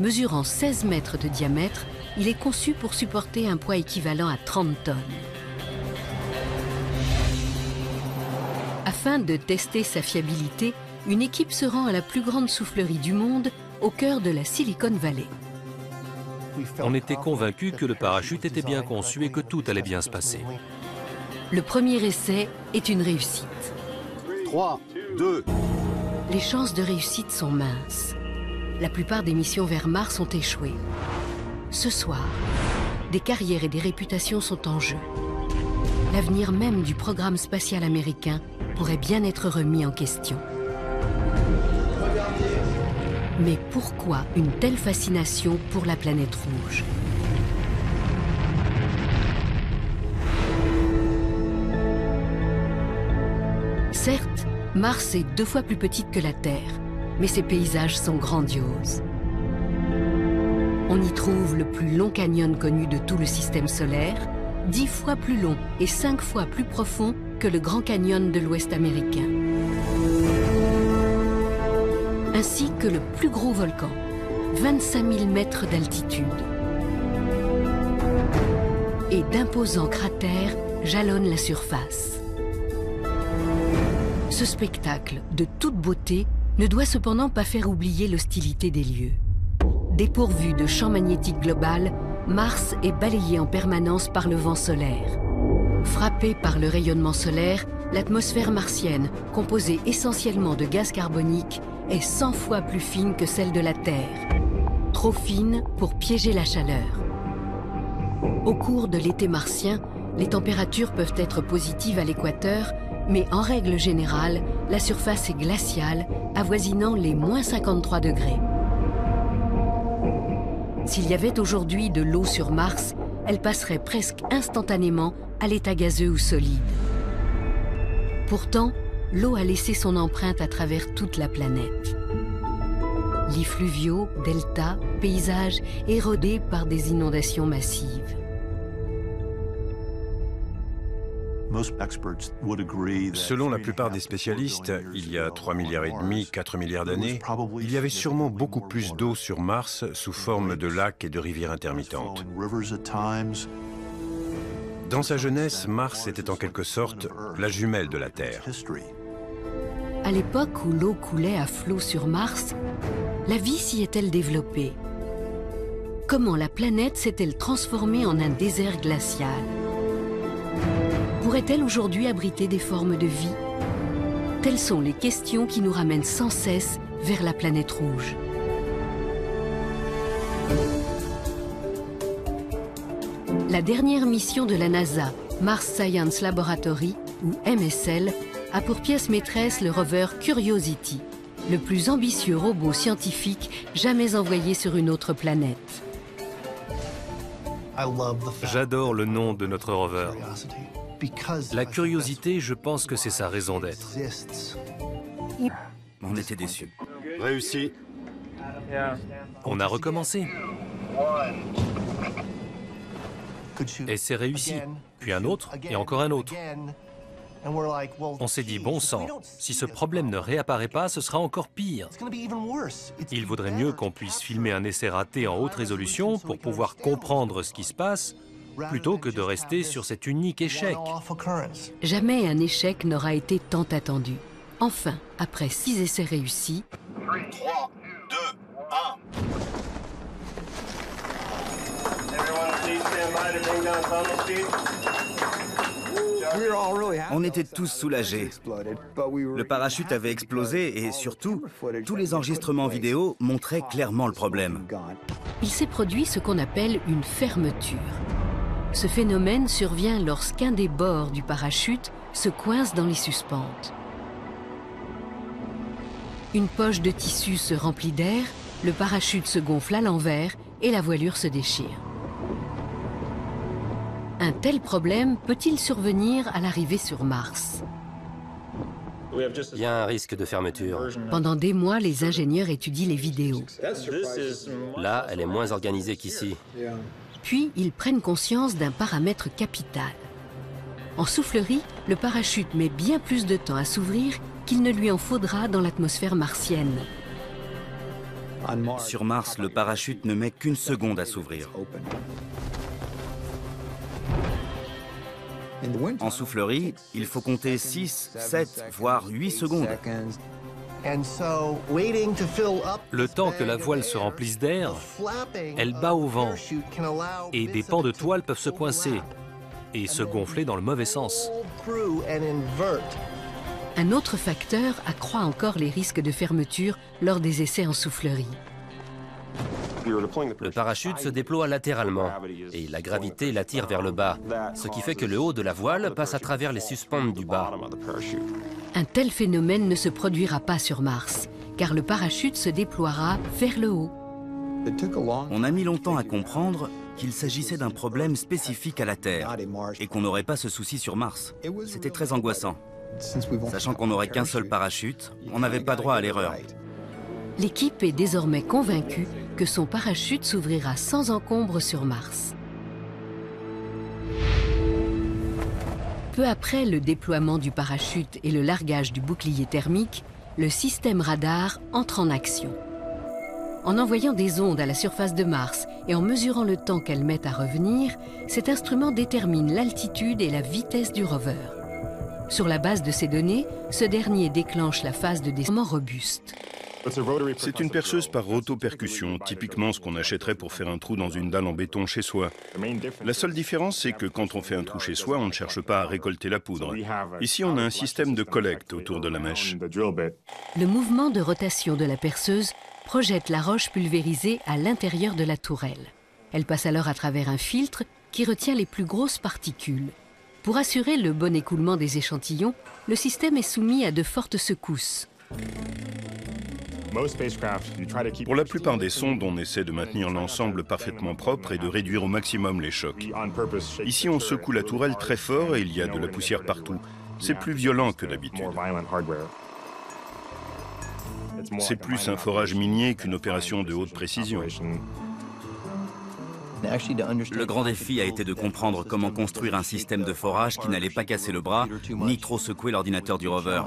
Mesurant 16 mètres de diamètre, il est conçu pour supporter un poids équivalent à 30 tonnes. Afin de tester sa fiabilité, une équipe se rend à la plus grande soufflerie du monde, au cœur de la Silicon Valley. On était convaincus que le parachute était bien conçu et que tout allait bien se passer. Le premier essai est une réussite. 3, 2... Les chances de réussite sont minces. La plupart des missions vers Mars ont échoué. Ce soir, des carrières et des réputations sont en jeu. L'avenir même du programme spatial américain pourrait bien être remis en question. Mais pourquoi une telle fascination pour la planète rouge? Certes, Mars est 2 fois plus petite que la Terre, mais ses paysages sont grandioses. On y trouve le plus long canyon connu de tout le système solaire, 10 fois plus long et 5 fois plus profond que le Grand Canyon de l'Ouest américain. Ainsi que le plus gros volcan, 25 000 mètres d'altitude. Et d'imposants cratères jalonnent la surface. Ce spectacle, de toute beauté, ne doit cependant pas faire oublier l'hostilité des lieux. Dépourvu de champ magnétique global, Mars est balayé en permanence par le vent solaire. Frappée par le rayonnement solaire, l'atmosphère martienne, composée essentiellement de gaz carbonique, est 100 fois plus fine que celle de la Terre. Trop fine pour piéger la chaleur. Au cours de l'été martien, les températures peuvent être positives à l'équateur, mais en règle générale, la surface est glaciale, avoisinant les moins 53 degrés. S'il y avait aujourd'hui de l'eau sur Mars, elle passerait presque instantanément à l'état gazeux ou solide. Pourtant, l'eau a laissé son empreinte à travers toute la planète. Lits fluviaux, deltas, paysages érodés par des inondations massives. Selon la plupart des spécialistes, il y a 3,5 milliards, 4 milliards d'années, il y avait sûrement beaucoup plus d'eau sur Mars sous forme de lacs et de rivières intermittentes. Dans sa jeunesse, Mars était en quelque sorte la jumelle de la Terre. À l'époque où l'eau coulait à flot sur Mars, la vie s'y est-elle développée? Comment la planète s'est-elle transformée en un désert glacial? Pourrait-elle aujourd'hui abriter des formes de vie? Telles sont les questions qui nous ramènent sans cesse vers la planète rouge. La dernière mission de la NASA, Mars Science Laboratory, ou MSL, a pour pièce maîtresse le rover Curiosity, le plus ambitieux robot scientifique jamais envoyé sur une autre planète. J'adore le nom de notre rover. La curiosité, je pense que c'est sa raison d'être. On était déçus. Réussi. On a recommencé. Et c'est réussi. Puis un autre, et encore un autre. On s'est dit, bon sang, si ce problème ne réapparaît pas, ce sera encore pire. Il vaudrait mieux qu'on puisse filmer un essai raté en haute résolution pour pouvoir comprendre ce qui se passe, plutôt que de rester sur cet unique échec. Jamais un échec n'aura été tant attendu. Enfin, après 6 essais réussis... 3, 2, 1. On était tous soulagés. Le parachute avait explosé et surtout, tous les enregistrements vidéo montraient clairement le problème. Il s'est produit ce qu'on appelle une fermeture. Ce phénomène survient lorsqu'un des bords du parachute se coince dans les suspentes. Une poche de tissu se remplit d'air, le parachute se gonfle à l'envers et la voilure se déchire. Un tel problème peut-il survenir à l'arrivée sur Mars? Il y a un risque de fermeture. Pendant des mois, les ingénieurs étudient les vidéos. Là, elle est moins organisée qu'ici. Puis, ils prennent conscience d'un paramètre capital. En soufflerie, le parachute met bien plus de temps à s'ouvrir qu'il ne lui en faudra dans l'atmosphère martienne. Sur Mars, le parachute ne met qu'une seconde à s'ouvrir. En soufflerie, il faut compter 6, 7, voire 8 secondes. Le temps que la voile se remplisse d'air, elle bat au vent et des pans de toile peuvent se coincer et se gonfler dans le mauvais sens. Un autre facteur accroît encore les risques de fermeture lors des essais en soufflerie. Le parachute se déploie latéralement et la gravité l'attire vers le bas, ce qui fait que le haut de la voile passe à travers les suspentes du bas. Un tel phénomène ne se produira pas sur Mars, car le parachute se déploiera vers le haut. On a mis longtemps à comprendre qu'il s'agissait d'un problème spécifique à la Terre et qu'on n'aurait pas ce souci sur Mars. C'était très angoissant. Sachant qu'on n'aurait qu'un seul parachute, on n'avait pas droit à l'erreur. L'équipe est désormais convaincue que son parachute s'ouvrira sans encombre sur Mars. Peu après le déploiement du parachute et le largage du bouclier thermique, le système radar entre en action. En envoyant des ondes à la surface de Mars et en mesurant le temps qu'elles mettent à revenir, cet instrument détermine l'altitude et la vitesse du rover. Sur la base de ces données, ce dernier déclenche la phase de descendement robuste. C'est une perceuse par rotopercussion, typiquement ce qu'on achèterait pour faire un trou dans une dalle en béton chez soi. La seule différence, c'est que quand on fait un trou chez soi, on ne cherche pas à récolter la poudre. Ici, on a un système de collecte autour de la mèche. Le mouvement de rotation de la perceuse projette la roche pulvérisée à l'intérieur de la tourelle. Elle passe alors à travers un filtre qui retient les plus grosses particules. Pour assurer le bon écoulement des échantillons, le système est soumis à de fortes secousses. Pour la plupart des sondes, on essaie de maintenir l'ensemble parfaitement propre et de réduire au maximum les chocs. Ici, on secoue la tourelle très fort et il y a de la poussière partout. C'est plus violent que d'habitude. C'est plus un forage minier qu'une opération de haute précision. Le grand défi a été de comprendre comment construire un système de forage qui n'allait pas casser le bras, ni trop secouer l'ordinateur du rover.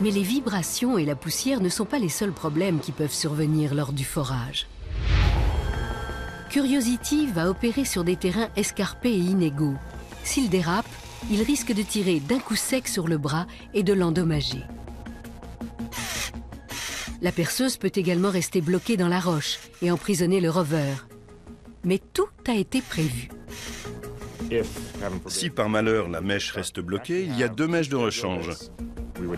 Mais les vibrations et la poussière ne sont pas les seuls problèmes qui peuvent survenir lors du forage. Curiosity va opérer sur des terrains escarpés et inégaux. S'il dérape, il risque de tirer d'un coup sec sur le bras et de l'endommager. La perceuse peut également rester bloquée dans la roche et emprisonner le rover. Mais tout a été prévu. Si par malheur la mèche reste bloquée, il y a 2 mèches de rechange.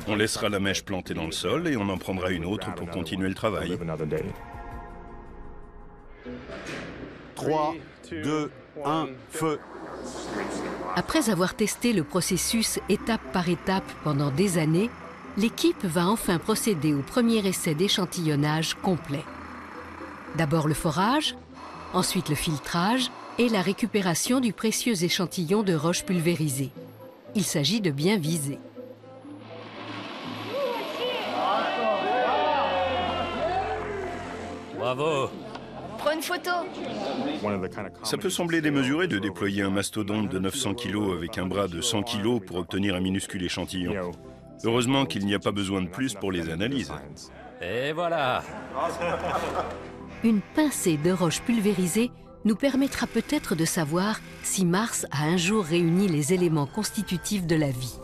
On laissera la mèche plantée dans le sol et on en prendra une autre pour continuer le travail. 3, 2, 1, feu. Après avoir testé le processus étape par étape pendant des années, l'équipe va enfin procéder au premier essai d'échantillonnage complet. D'abord le forage, ensuite le filtrage et la récupération du précieux échantillon de roche pulvérisée. Il s'agit de bien viser. Bravo! Prends une photo. Ça peut sembler démesuré de déployer un mastodonte de 900 kg avec un bras de 100 kg pour obtenir un minuscule échantillon. Heureusement qu'il n'y a pas besoin de plus pour les analyses. Et voilà! Une pincée de roche pulvérisée nous permettra peut-être de savoir si Mars a un jour réuni les éléments constitutifs de la vie.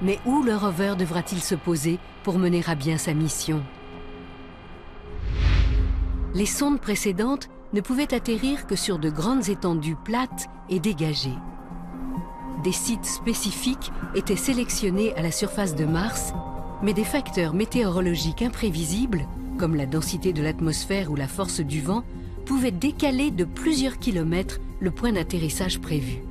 Mais où le rover devra-t-il se poser pour mener à bien sa mission? Les sondes précédentes ne pouvaient atterrir que sur de grandes étendues plates et dégagées. Des sites spécifiques étaient sélectionnés à la surface de Mars, mais des facteurs météorologiques imprévisibles, comme la densité de l'atmosphère ou la force du vent, pouvaient décaler de plusieurs kilomètres le point d'atterrissage prévu.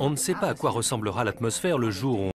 On ne sait pas à quoi ressemblera l'atmosphère le jour où